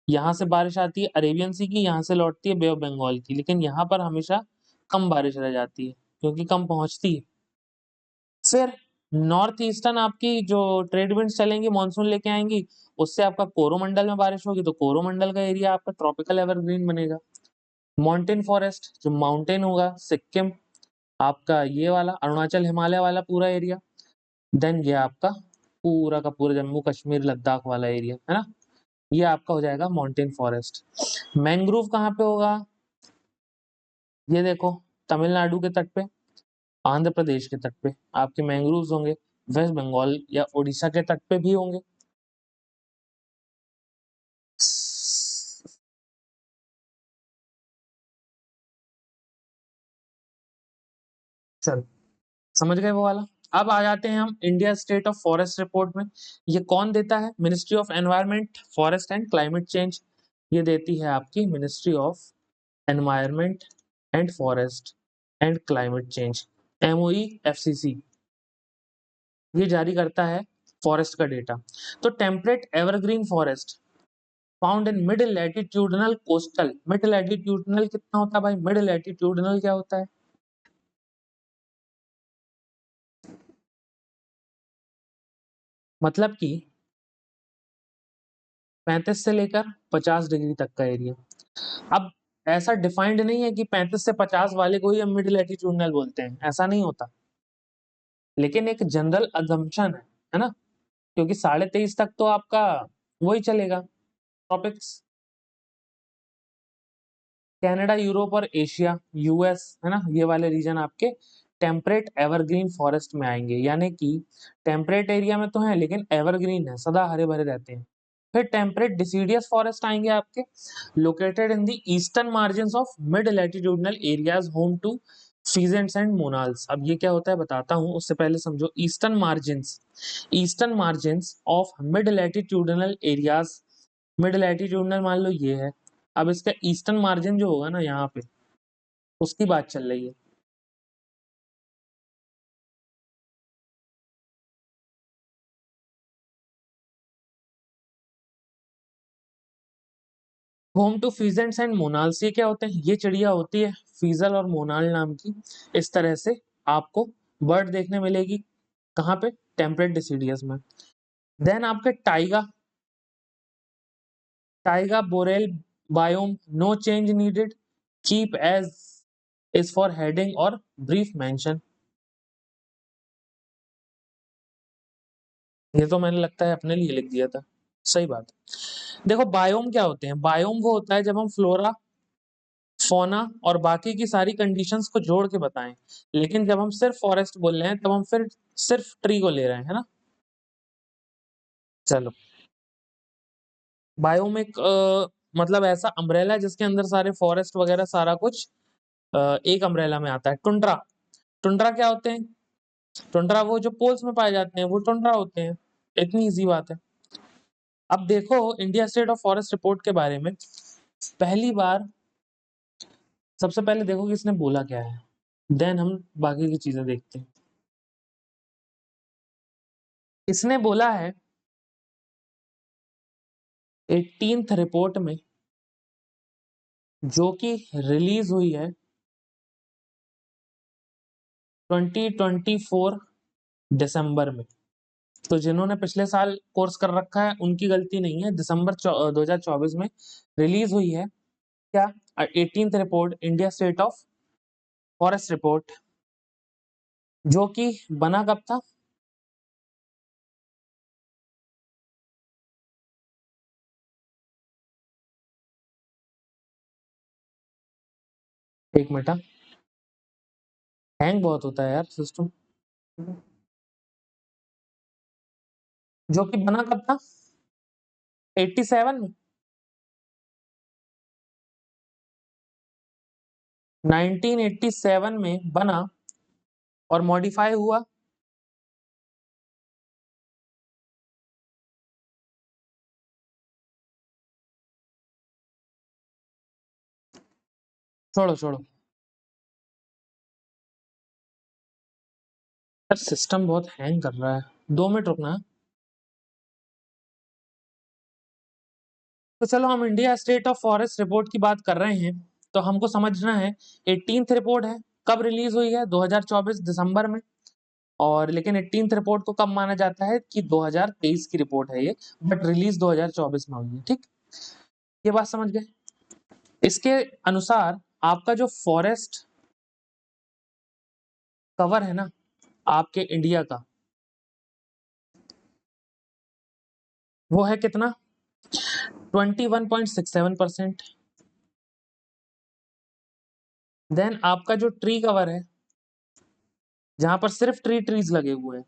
यहाँ से बारिश आती है अरेबियन सी की, यहाँ से लौटती है बे ऑफ बंगाल की, लेकिन यहाँ पर हमेशा कम बारिश रह जाती है क्योंकि कम पहुंचती है। फिर नॉर्थ ईस्टर्न आपकी जो ट्रेड विंड्स चलेंगी, मानसून लेके आएंगी, उससे आपका कोरोमंडल में बारिश होगी, तो कोरोमंडल का एरिया आपका ट्रॉपिकल एवरग्रीन बनेगा। माउंटेन फॉरेस्ट जो माउंटेन होगा, सिक्किम आपका, ये वाला अरुणाचल हिमालय वाला पूरा एरिया। देन ये आपका पूरा का पूरा जम्मू कश्मीर लद्दाख वाला एरिया, है ना, ये आपका हो जाएगा माउंटेन फॉरेस्ट। मैंग्रोव कहाँ पे होगा? ये देखो, तमिलनाडु के तट पे, आंध्र प्रदेश के तट पे आपके मैंग्रोव्स होंगे, वेस्ट बंगाल या उड़ीसा के तट पे भी होंगे। चल, समझ गए वो वाला। अब आ जाते हैं हम India state of forest report में। ये कौन देता है? Ministry of environment, forest and climate change. ये देती है आपकी ministry of environment and forest and climate change, MOE FCC। ये जारी करता है फॉरेस्ट का डेटा। तो temperate evergreen forest found in mid latitudinal coastal. Mid latitudinal कितना होता है भाई? मिड लैटिट्यूडनल क्या होता है? मतलब कि 35 से लेकर 50 डिग्री तक का एरिया। अब ऐसा डिफाइंड नहीं है कि 35 से 50 वाले को ही हम मिड लैटिट्यूडनल बोलते हैं, ऐसा नहीं होता, लेकिन एक जनरल अजम्पशन है ना, क्योंकि 23.5 तक तो आपका वही चलेगा, टॉपिक्स। कनाडा, यूरोप और एशिया, यूएस, है ना, ये वाले रीजन आपके टेम्परेट एवरग्रीन फॉरेस्ट में आएंगे, यानी कि टेम्परेट एरिया में तो है लेकिन एवरग्रीन है, सदा हरे भरे रहते हैं। फिर टेम्परेट डिसीडियस फॉरेस्ट आएंगे आपके, located in the eastern margins of mid latitudinal areas, home to pheasants and monals. अब ये क्या होता है बताता हूँ, उससे पहले समझो। Eastern margins of mid latitudinal areas, mid latitudinal मान लो ये है, अब इसका ईस्टर्न मार्जिन जो होगा ना यहाँ पे, उसकी बात चल रही है। होम टू फीजेंट्स एंड मोनाल्स, ये क्या होते हैं? ये चिड़िया होती है फीजल और मोनाल नाम की। इस तरह से आपको बर्ड देखने मिलेगी कहाँ पे? टेम्परेट डिसीडियस में। देन आपके taiga, taiga boreal biome, no change needed, keep as is for heading और ब्रीफ मेंशन। ये तो मैंने लगता है अपने लिए लिख दिया था, सही बात। देखो बायोम क्या होते हैं? बायोम वो होता है जब हम फ्लोरा, फोना और बाकी की सारी कंडीशंस को जोड़ के बताएं, लेकिन जब हम सिर्फ फॉरेस्ट बोल रहे हैं तब हम फिर सिर्फ ट्री को ले रहे हैं, है ना। चलो, बायोम एक मतलब ऐसा अम्ब्रेला है जिसके अंदर सारे फॉरेस्ट वगैरह सारा कुछ एक अम्ब्रेला में आता है। टुंड्रा, टुंड्रा क्या होते हैं? टुंड्रा वो जो पोल्स में पाए जाते हैं वो टुंड्रा होते हैं, इतनी इजी बात है। अब देखो India state of forest report के बारे में, पहली बार सबसे पहले देखो कि इसने बोला क्या है, देन हम बाकी की चीजें देखते हैं। इसने बोला है 18th रिपोर्ट में, जो कि रिलीज हुई है 2024 दिसंबर में। तो जिन्होंने पिछले साल कोर्स कर रखा है उनकी गलती नहीं है, दिसंबर 2024 में रिलीज हुई है क्या? 18th report, India state of forest report, जो कि बना कब था? एक मिनट, हैंग बहुत होता है यार सिस्टम। जो कि बना कब था? 87 में, 1987 में बना और मॉडिफाई हुआ। छोड़ो छोड़ो यार, सिस्टम बहुत हैंग कर रहा है, 2 मिनट रुकना। तो चलो, हम India state of forest report की बात कर रहे हैं, तो हमको समझना है 18th रिपोर्ट है, कब रिलीज हुई है? 2024 दिसंबर में। और लेकिन 18th रिपोर्ट को कब माना जाता है? कि 2023 की रिपोर्ट है ये, बट रिलीज 2024 में हुई है, ठीक। ये बात समझ गए? इसके अनुसार आपका जो फॉरेस्ट कवर है ना आपके इंडिया का, वो है कितना? 21.67%। देन आपका जो ट्री कवर है, जहां पर सिर्फ ट्रीज लगे हुए हैं,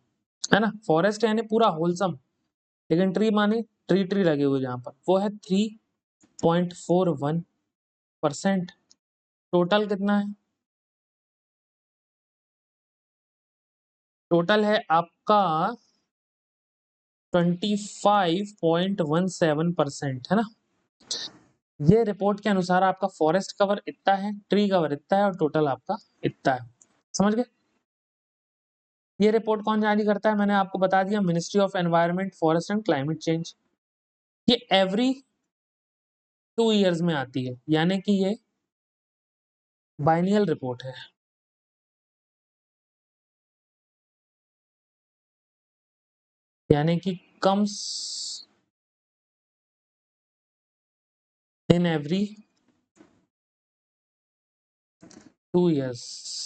है ना, फॉरेस्ट यानी पूरा होलसम, लेकिन ट्री माने ट्री लगे हुए जहां पर, वो है 3.41%। टोटल कितना है? टोटल है आपका 25.17%, है ना। ये रिपोर्ट के अनुसार आपका फॉरेस्ट कवर इतना है, ट्री कवर इतना है और टोटल आपका इतना है। समझ गए? ये रिपोर्ट कौन जारी करता है? मैंने आपको बता दिया, ministry of environment, forest and climate change. ये एवरी 2 ईयर्स में आती है, यानी कि ये बाइनियल रिपोर्ट है। यानी कि कम्स इन एवरी 2 ईयर्स।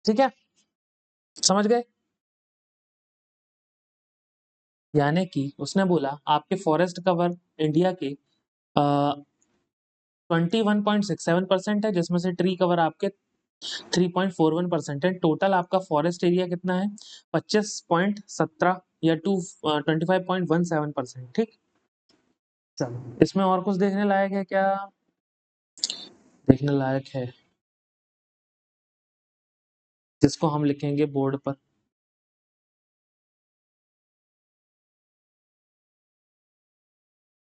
ठीक है, समझ गए? यानी कि उसने बोला आपके फॉरेस्ट कवर इंडिया के 21.67% है, जिसमें से ट्री कवर आपके 3.41% है। टोटल आपका फॉरेस्ट एरिया कितना है? 25.17 या 25.17%। ठीक, चलो इसमें और कुछ देखने लायक है क्या? देखने लायक है, जिसको हम लिखेंगे बोर्ड पर।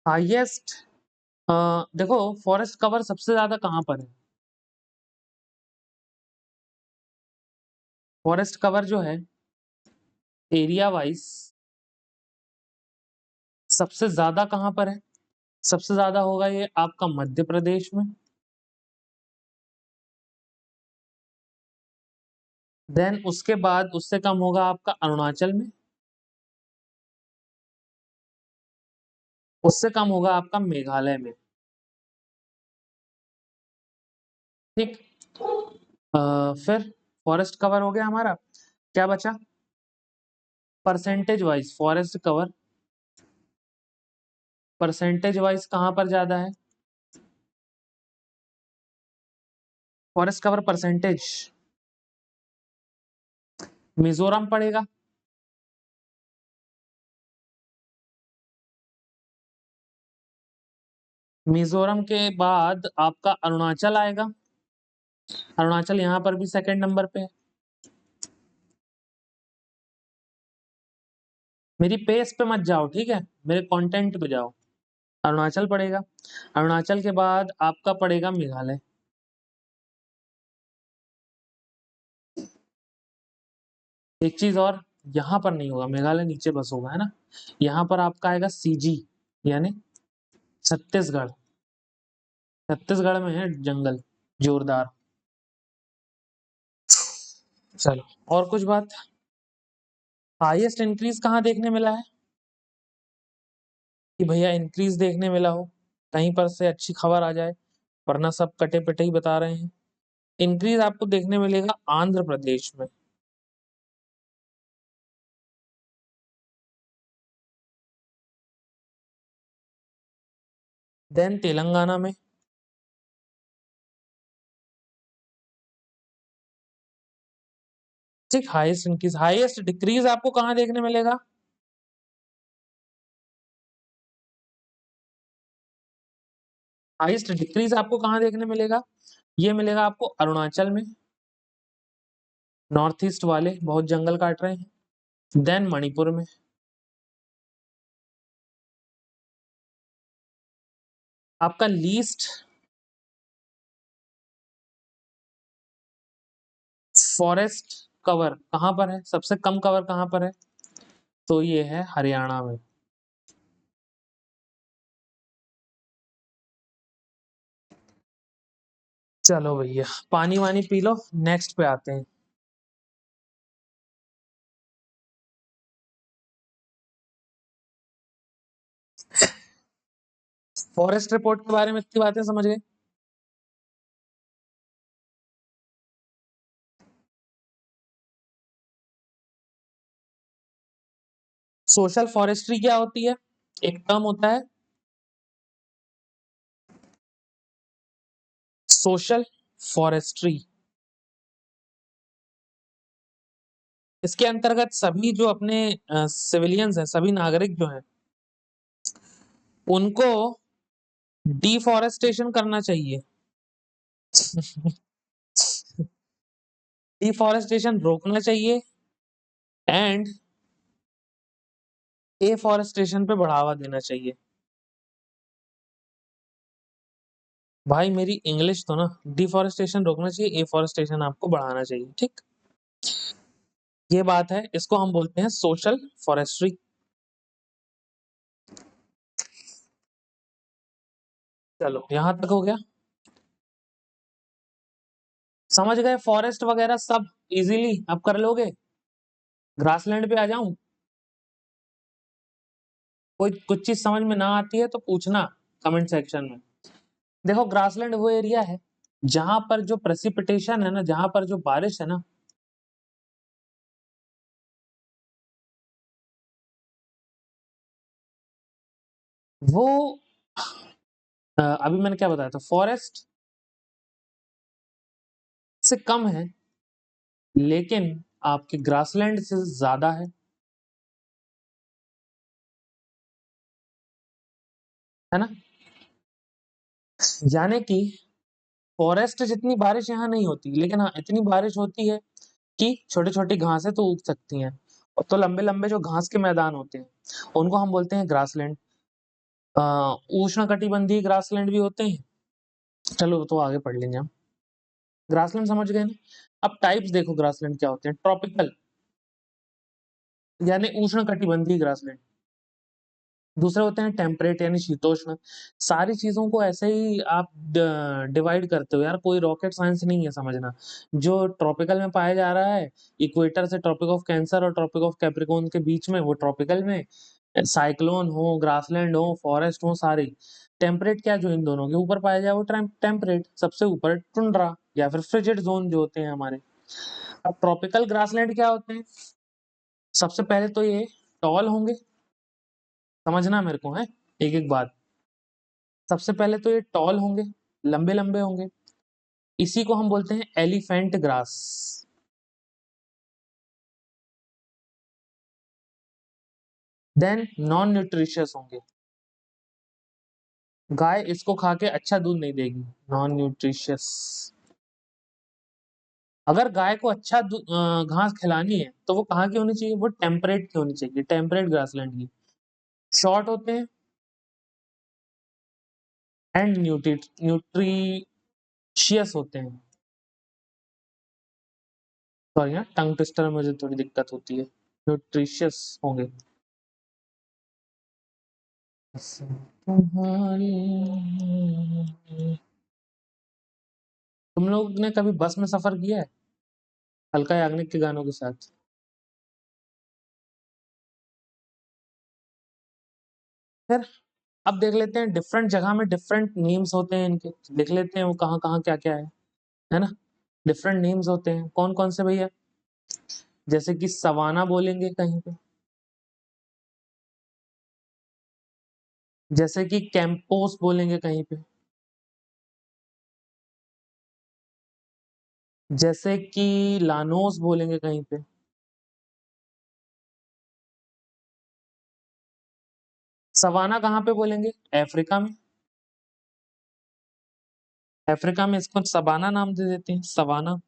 हाईएस्ट, देखो फॉरेस्ट कवर सबसे ज्यादा कहाँ पर है? फॉरेस्ट कवर जो है एरिया वाइज सबसे ज्यादा कहाँ पर है? सबसे ज्यादा होगा ये आपका मध्य प्रदेश में, देन उसके बाद उससे कम होगा आपका अरुणाचल में, उससे कम होगा आपका मेघालय में। ठीक, फिर फॉरेस्ट कवर हो गया हमारा, क्या बचा? Percentage wise forest cover, percentage wise कहाँ पर ज्यादा है? फॉरेस्ट कवर परसेंटेज मिजोरम पड़ेगा, मिजोरम के बाद आपका अरुणाचल आएगा, अरुणाचल यहाँ पर भी सेकंड नंबर पे है। मेरी पेस पे मत जाओ, ठीक है, मेरे कंटेंट पे जाओ। अरुणाचल पड़ेगा, अरुणाचल के बाद आपका पड़ेगा मेघालय। एक चीज और, यहाँ पर नहीं होगा, मेघालय नीचे बस होगा, है ना। यहाँ पर आपका आएगा सीजी, यानी छत्तीसगढ़। छत्तीसगढ़ में है जंगल जोरदार। चलो और कुछ बात, हाईएस्ट इंक्रीज कहाँ देखने मिला है? कि भैया इंक्रीज देखने मिला हो, कहीं पर से अच्छी खबर आ जाए, वरना सब कटे पिटे ही बता रहे हैं। इंक्रीज आपको देखने मिलेगा आंध्र प्रदेश में, देन तेलंगाना में, ठीक। हाईएस्ट इंक्रीज, हाईएस्ट डिक्रीज आपको कहाँ देखने मिलेगा? हाईएस्ट डिक्रीज आपको कहाँ देखने मिलेगा? ये मिलेगा आपको अरुणाचल में, नॉर्थ ईस्ट वाले बहुत जंगल काट रहे हैं, देन मणिपुर में, आपका लीस्ट फॉरेस्ट कवर कहाँ पर है, सबसे कम कवर कहाँ पर है? तो ये है हरियाणा में। चलो भैया पानी वानी पी लो, नेक्स्ट पे आते हैं। फॉरेस्ट रिपोर्ट के बारे में इतनी बातें समझ गए? सोशल फॉरेस्ट्री क्या होती है? एक टर्म होता है सोशल फॉरेस्ट्री। इसके अंतर्गत सभी जो अपने सिविलियंस हैं, सभी नागरिक जो हैं, उनको डिफॉरेस्टेशन करना चाहिए। डिफॉरेस्टेशन रोकना चाहिए एंड एफॉरेस्टेशन पे बढ़ावा देना चाहिए। भाई मेरी इंग्लिश तो ना, डिफॉरेस्टेशन रोकना चाहिए, एफॉरेस्टेशन आपको बढ़ाना चाहिए, ठीक। ये बात है, इसको हम बोलते हैं सोशल फॉरेस्ट्री। चलो यहां तक हो गया, समझ गए फॉरेस्ट वगैरह सब इजीली अब कर लोगे। ग्रासलैंड पे आ जाऊं, कोई कुछ चीज समझ में ना आती है तो पूछना कमेंट सेक्शन में। देखो ग्रासलैंड वो एरिया है जहां पर जो प्रेसिपिटेशन है ना, जहां पर जो बारिश है ना, वो अभी मैंने क्या बताया था, फॉरेस्ट से कम है, लेकिन आपके ग्रासलैंड से ज्यादा है ना। यानी कि फॉरेस्ट जितनी बारिश यहाँ नहीं होती, लेकिन हाँ इतनी बारिश होती है कि छोटी छोटी घासें तो उग सकती हैं, और तो लंबे लंबे जो घास के मैदान होते हैं उनको हम बोलते हैं ग्रासलैंड। उष्ण कटिबंधीय ग्रासलैंड भी होते हैं, चलो तो आगे पढ़ लेंगे हम। ग्रासलैंड समझ गए ना। अब टाइप्स देखो ग्रासलैंड क्या होते हैं, ट्रॉपिकल यानी उष्ण कटिबंधीय ग्रासलैंड, दूसरे होते हैं टेम्परेट यानी शीतोष्ण। सारी चीजों को ऐसे ही आप डिवाइड करते हो यार, कोई रॉकेट साइंस नहीं है समझना। जो ट्रॉपिकल में पाया जा रहा है, इक्वेटर से ट्रॉपिक ऑफ कैंसर और ट्रॉपिक ऑफ कैप्रिकॉर्न के बीच में, वो ट्रॉपिकल में। साइक्लोन हो, ग्रासलैंड हो, फॉरेस्ट हो, सारे। टेम्परेट क्या, जो इन दोनों के ऊपर पाया जाए वो टेम्परेट, सबसे ऊपर टुंड्रा या फिर फ्रिजिड जोन जो होते हैं हमारे। अब ट्रॉपिकल ग्रासलैंड क्या होते हैं, सबसे पहले तो ये टॉल होंगे, समझना मेरे को है एक एक बात। सबसे पहले तो ये टॉल होंगे, लंबे लंबे होंगे, इसी को हम बोलते हैं elephant grass. Then non nutritious होंगे, गाय इसको खा के अच्छा दूध नहीं देगी, नॉन न्यूट्रिशियस। अगर गाय को अच्छा घास खिलानी है तो वो कहाँ की होनी चाहिए, वो टेम्परेट की होनी चाहिए, टेम्परेट ग्रासलैंड की। शॉर्ट होते हैं एंड न्यूट्रिशियस होते हैं। सॉरी हाँ, टंग ट्विस्टर में मुझे थोड़ी दिक्कत होती है, न्यूट्रिशियस होंगे। तुम्हारी, तुम लोग ने कभी बस में सफर किया है अलका याग्निक के गानों के साथ? फिर अब देख लेते हैं, डिफरेंट जगह में डिफरेंट नेम्स होते हैं इनके, देख लेते हैं वो कहाँ कहाँ क्या क्या है ना। डिफरेंट नेम्स होते हैं, कौन कौन से भैया? जैसे कि सवाना बोलेंगे कहीं पे, जैसे कि कैंपोस बोलेंगे कहीं पे, जैसे कि लानोस बोलेंगे कहीं पे, सवाना कहाँ पे बोलेंगे, अफ्रीका में। अफ्रीका में इसको सवाना नाम दे देते हैं, सवाना।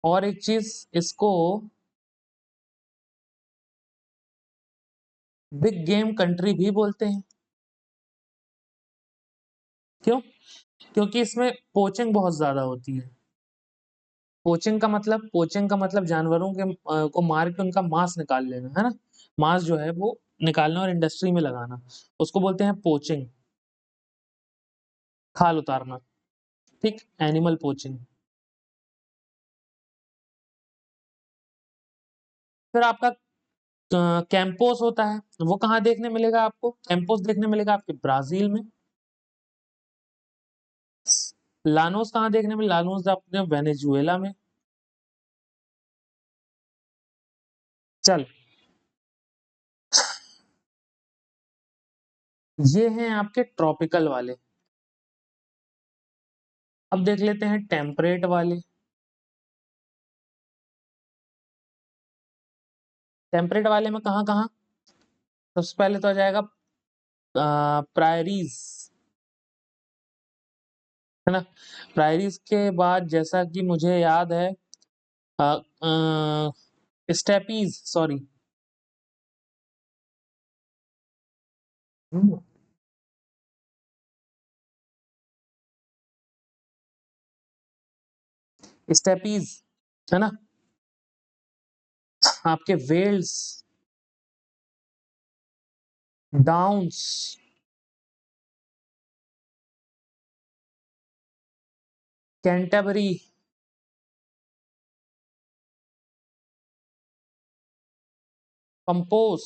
और एक चीज, इसको बिग गेम कंट्री भी बोलते हैं। क्यों? क्योंकि इसमें पोचिंग बहुत ज्यादा होती है। पोचिंग का मतलब जानवरों के को मार के उनका मांस निकाल लेना, है ना। मांस जो है वो निकालना और इंडस्ट्री में लगाना, उसको बोलते हैं पोचिंग, खाल उतारना, ठीक, एनिमल पोचिंग। फिर आपका कैंपोस होता है, वो कहाँ देखने मिलेगा आपको, कैंपोस देखने मिलेगा आपके ब्राजील में। लानोस कहाँ देखने में, लानोस आपने वेनेजुएला में। चल, ये हैं आपके ट्रॉपिकल वाले। अब देख लेते हैं टेम्परेट वाले। टेम्परेट वाले में कहाँ कहाँ, सबसे पहले तो आ जाएगा प्रायरीज, है ना। प्रायरीज के बाद जैसा कि मुझे याद है, स्टेपीज, सॉरी, स्टेपीज है ना, आपके वेल्स, डाउन्स, कैंटरबरी, पंपोस,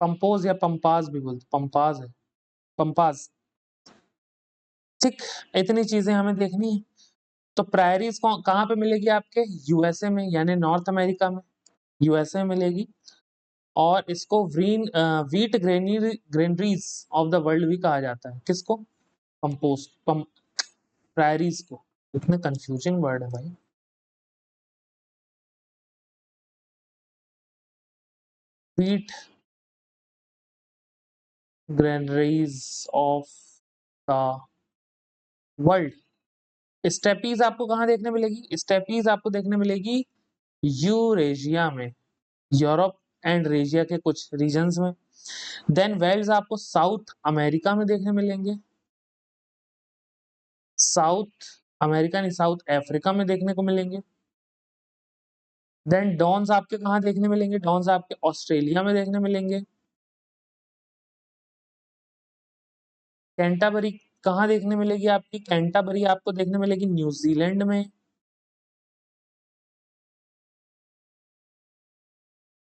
पंपोज या पंपाज भी बोलते, पंपाज है, पंपाज। ठीक, इतनी चीजें हमें देखनी है। तो प्रायरीज कहाँ पे मिलेगी आपके, यूएसए में, यानी नॉर्थ अमेरिका में, यूएसए में मिलेगी। और इसको wheat granaries of the world भी कहा जाता है, किसको, कंपोस्ट प्रायरीज को। इतने कंफ्यूजिंग वर्ड है भाई। Wheat granaries of the world. Steppes आपको कहाँ देखने मिलेगी, स्टेपीज आपको देखने मिलेगी यूरेशिया में, यूरोप एंड एशिया के कुछ रीजन्स में। देन वेल्स आपको साउथ अमेरिका में देखने मिलेंगे, साउथ अमेरिका नहीं, साउथ अफ्रीका में देखने को मिलेंगे। देन डॉन्स आपके कहाँ देखने मिलेंगे, डॉन्स आपके ऑस्ट्रेलिया में देखने मिलेंगे। कैंटाबरी कहाँ देखने मिलेगी आपकी, कैंटाबरी आपको देखने मिलेगी न्यूजीलैंड में।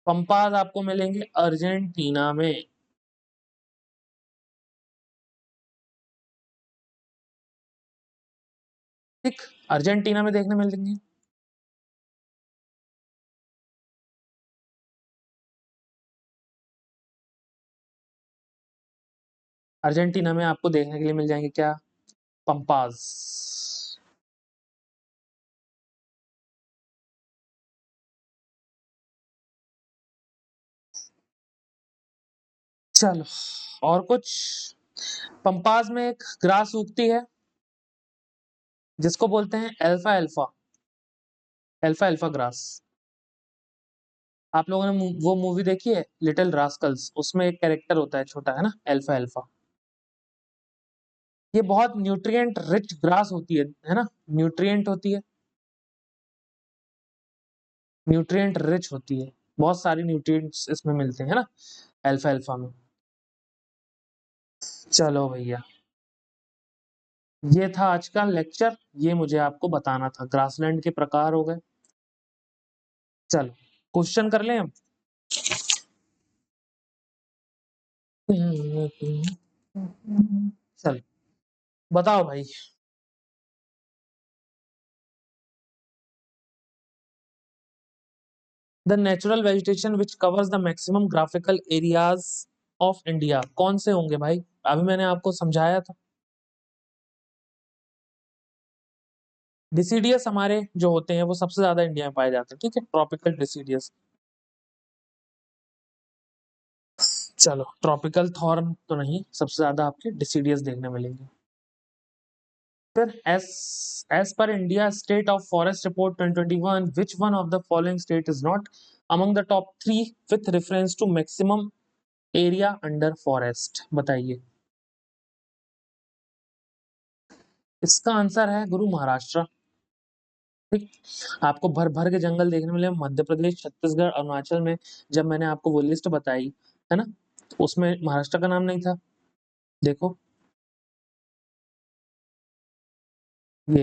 पंपास आपको मिलेंगे अर्जेंटीना में। ठीक, अर्जेंटीना में देखने मिलेंगे। अर्जेंटीना में आपको देखने के लिए मिल जाएंगे क्या, पंपास। चलो, और कुछ। पंपास में एक ग्रास उगती है जिसको बोलते हैं alpha alpha, alpha alpha grass. आप लोगों ने वो मूवी देखी है लिटिल रास्कल्स, उसमें एक कैरेक्टर होता है छोटा, है ना, अल्फा अल्फा। ये बहुत न्यूट्रिएंट रिच ग्रास होती है ना, न्यूट्रिएंट होती है, न्यूट्रिएंट रिच होती है, बहुत सारी न्यूट्रिएंट्स इसमें मिलते हैं, है ना, अल्फा अल्फा में। चलो भैया, ये था आज का लेक्चर, ये मुझे आपको बताना था, ग्रासलैंड के प्रकार हो गए। चलो, क्वेश्चन कर लें हम। चल, बताओ भाई। The natural vegetation which covers the maximum graphical areas of India, कौन से होंगे भाई, अभी मैंने आपको समझाया था। डिसीडियस हमारे जो होते हैं वो सबसे ज्यादा इंडिया में पाए जाते हैं, ठीक है, ट्रॉपिकल डिसीडियस। चलो, ट्रॉपिकल थॉर्न तो नहीं, सबसे ज्यादा आपके डिसीडियस देखने मिलेंगे। फिर as per India state of forest report 2021, which one of the following state is not among the top 3 with reference to maximum area under forest, बताइए। इसका आंसर है गुरु महाराष्ट्र। ठीक, आपको भर भर के जंगल देखने मिले मध्य प्रदेश, छत्तीसगढ़, अरुणाचल में। जब मैंने आपको वो लिस्ट बताई है ना, तो उसमें महाराष्ट्र का नाम नहीं था, देखो ये।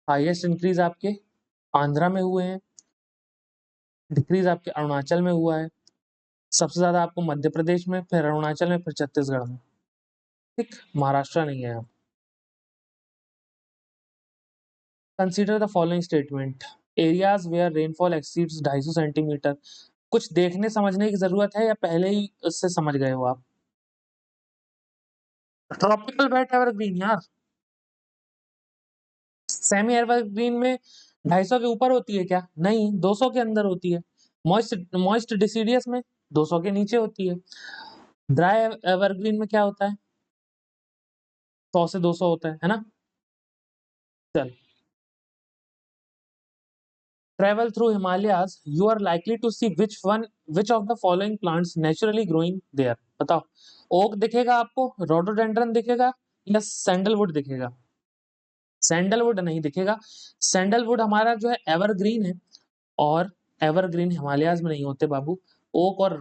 हाईएस्ट इंक्रीज आपके आंध्रा में हुए हैं, डिक्रीज आपके अरुणाचल में हुआ है, सबसे ज्यादा आपको मध्य प्रदेश में, फिर अरुणाचल में, फिर छत्तीसगढ़ में। ठीक, महाराष्ट्र नहीं है। Consider the following statement, areas where rainfall exceeds 250 centimetre. कुछ देखने समझने की जरूरत है या पहले ही उससे समझ गए हो आप। ट्रॉपिकल वेट एवरग्रीन यार, सेमी एवरग्रीन में 250 के ऊपर होती है क्या, नहीं, 200 के अंदर होती है। मॉइस्ट मॉइस्ट डिसीडियस में 200 के नीचे होती है। ड्राई एवरग्रीन में क्या होता है, 100 से 200 होता है ना। चल, travel through Himalayas, you are likely to see which of the following plants naturally growing there. बताओ, ओक दिखेगा आपको, रोडोडेंड्रन दिखेगा या सैंडलवुड दिखेगा? सैंडलवुड नहीं दिखेगा। सैंडलवुड हमारा जो है एवरग्रीन है, और एवरग्रीन हिमालयाज में नहीं होते बाबू। ओक और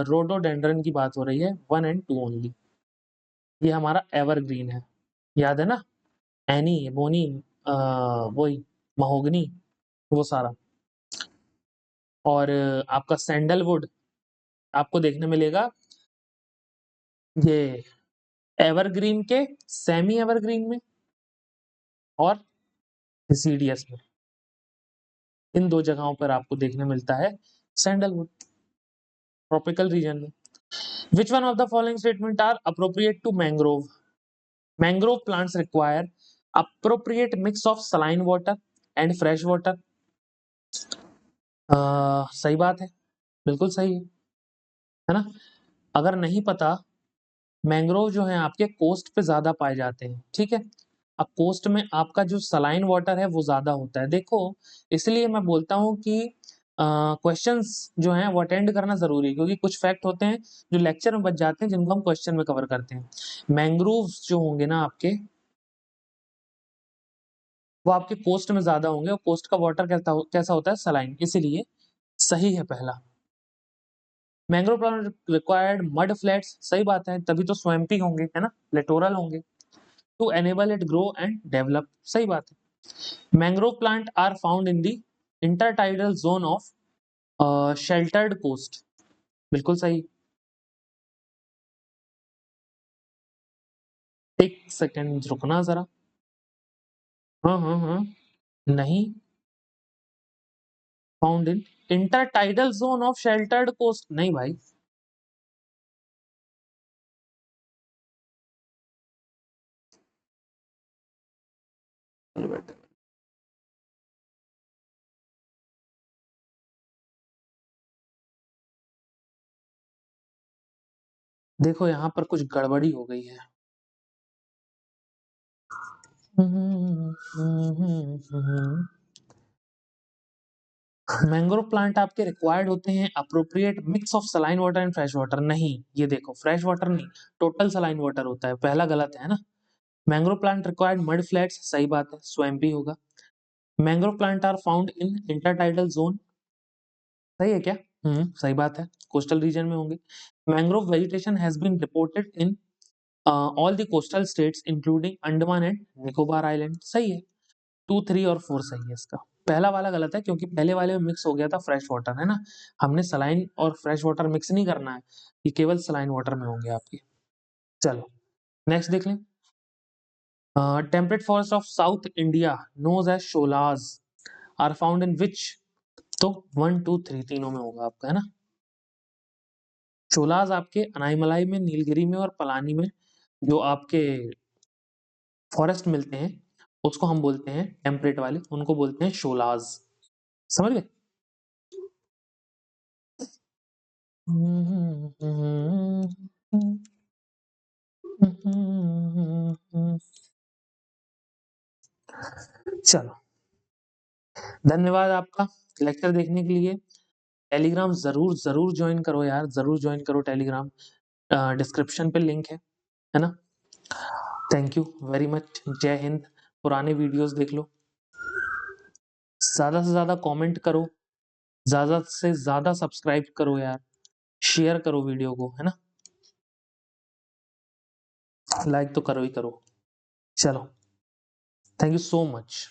रोडोडेंड्रन की बात हो रही है, 1 and 2 ओनली। ये हमारा एवरग्रीन है, याद है ना? एनी, बोनी, वही महोगनी, वो सारा। और आपका सैंडलवुड आपको देखने मिलेगा ये एवरग्रीन के सेमी एवरग्रीन में और डिसीडियस में। इन दो जगहों पर आपको देखने मिलता है सैंडलवुड, ट्रॉपिकल रीजन में। Which one of the following statement are appropriate to mangrove? Mangrove plants require appropriate mix of saline water and fresh water. सही बात है, बिल्कुल सही है ना? अगर नहीं पता, मैंग्रोव जो है आपके कोस्ट पे ज्यादा पाए जाते हैं, ठीक है? अब कोस्ट में आपका जो सलाइन वाटर है वो ज्यादा होता है। देखो, इसलिए मैं बोलता हूँ कि क्वेश्चंस जो हैं वो अटेंड करना जरूरी है, क्योंकि कुछ फैक्ट होते हैं जो लेक्चर में बच जाते हैं, जिनको हम क्वेश्चन में कवर करते हैं। मैंग्रोव्स जो होंगे ना आपके, वो आपके कोस्ट में ज्यादा होंगे, और कोस्ट का वाटर कैसा होता है? सलाइन, इसीलिए सही है पहला। Mangrove plant required mud flats, सही बात है, तभी तो स्वैम्पी होंगे, है ना? लिटोरल होंगे, to enable it grow and develop, सही बात है। Mangrove plant are found in the intertidal zone of sheltered coast, बिल्कुल सही। एक सेकेंड रुकना जरा। हाँ हाँ हाँ, नहीं, found in intertidal zone of sheltered coast, नहीं भाई। देखो यहाँ पर कुछ गड़बड़ी हो गई है। मैंग्रोव प्लांट आपके रिक्वायर्ड होते हैं appropriate mix of saline water and fresh water, नहीं, ये देखो फ्रेश वाटर नहीं, टोटल सलाइन वाटर होता है, पहला गलत है ना? Mangrove plant required mud flats, सही बात है, स्वैम्पी होगा। Mangrove plant are found in intertidal zone, सही है क्या? सही बात है, कोस्टल रीजन में होंगे। Mangrove vegetation has been reported in all the coastal states including Andaman and Nicobar island, सही है। 2, 3 और 4 सही है इसका। पहला वाला गलत है, क्योंकि पहले वाले में मिक्स हो गया था फ्रेश वाटर, है ना? हमने सलाइन और फ्रेश वाटर मिक्स नहीं करना है, ये केवल सलाइन वाटर में होंगे आपके। चलो नेक्स्ट देख लें। Temperate forest of south India knows as sholas are found in which? तो 1, 2, 3 तीनों में होगा आपका, है ना? शोलाज आपके अनाईमलाई में, नीलगिरी में और पलानी में जो आपके फॉरेस्ट मिलते हैं, उसको हम बोलते हैं टेम्परेट वाले, उनको बोलते हैं शोलाज, समझ गए? चलो, धन्यवाद आपका लेक्चर देखने के लिए। टेलीग्राम जरूर जरूर ज्वाइन करो यार, जरूर ज्वाइन करो टेलीग्राम, डिस्क्रिप्शन पे लिंक है ना? थैंक यू वेरी मच, जय हिंद। पुराने वीडियोस देख लो, ज्यादा से ज्यादा कमेंट करो, ज्यादा से ज्यादा सब्सक्राइब करो यार, शेयर करो वीडियो को, है ना? लाइक तो करो ही करो। चलो, थैंक यू सो मच।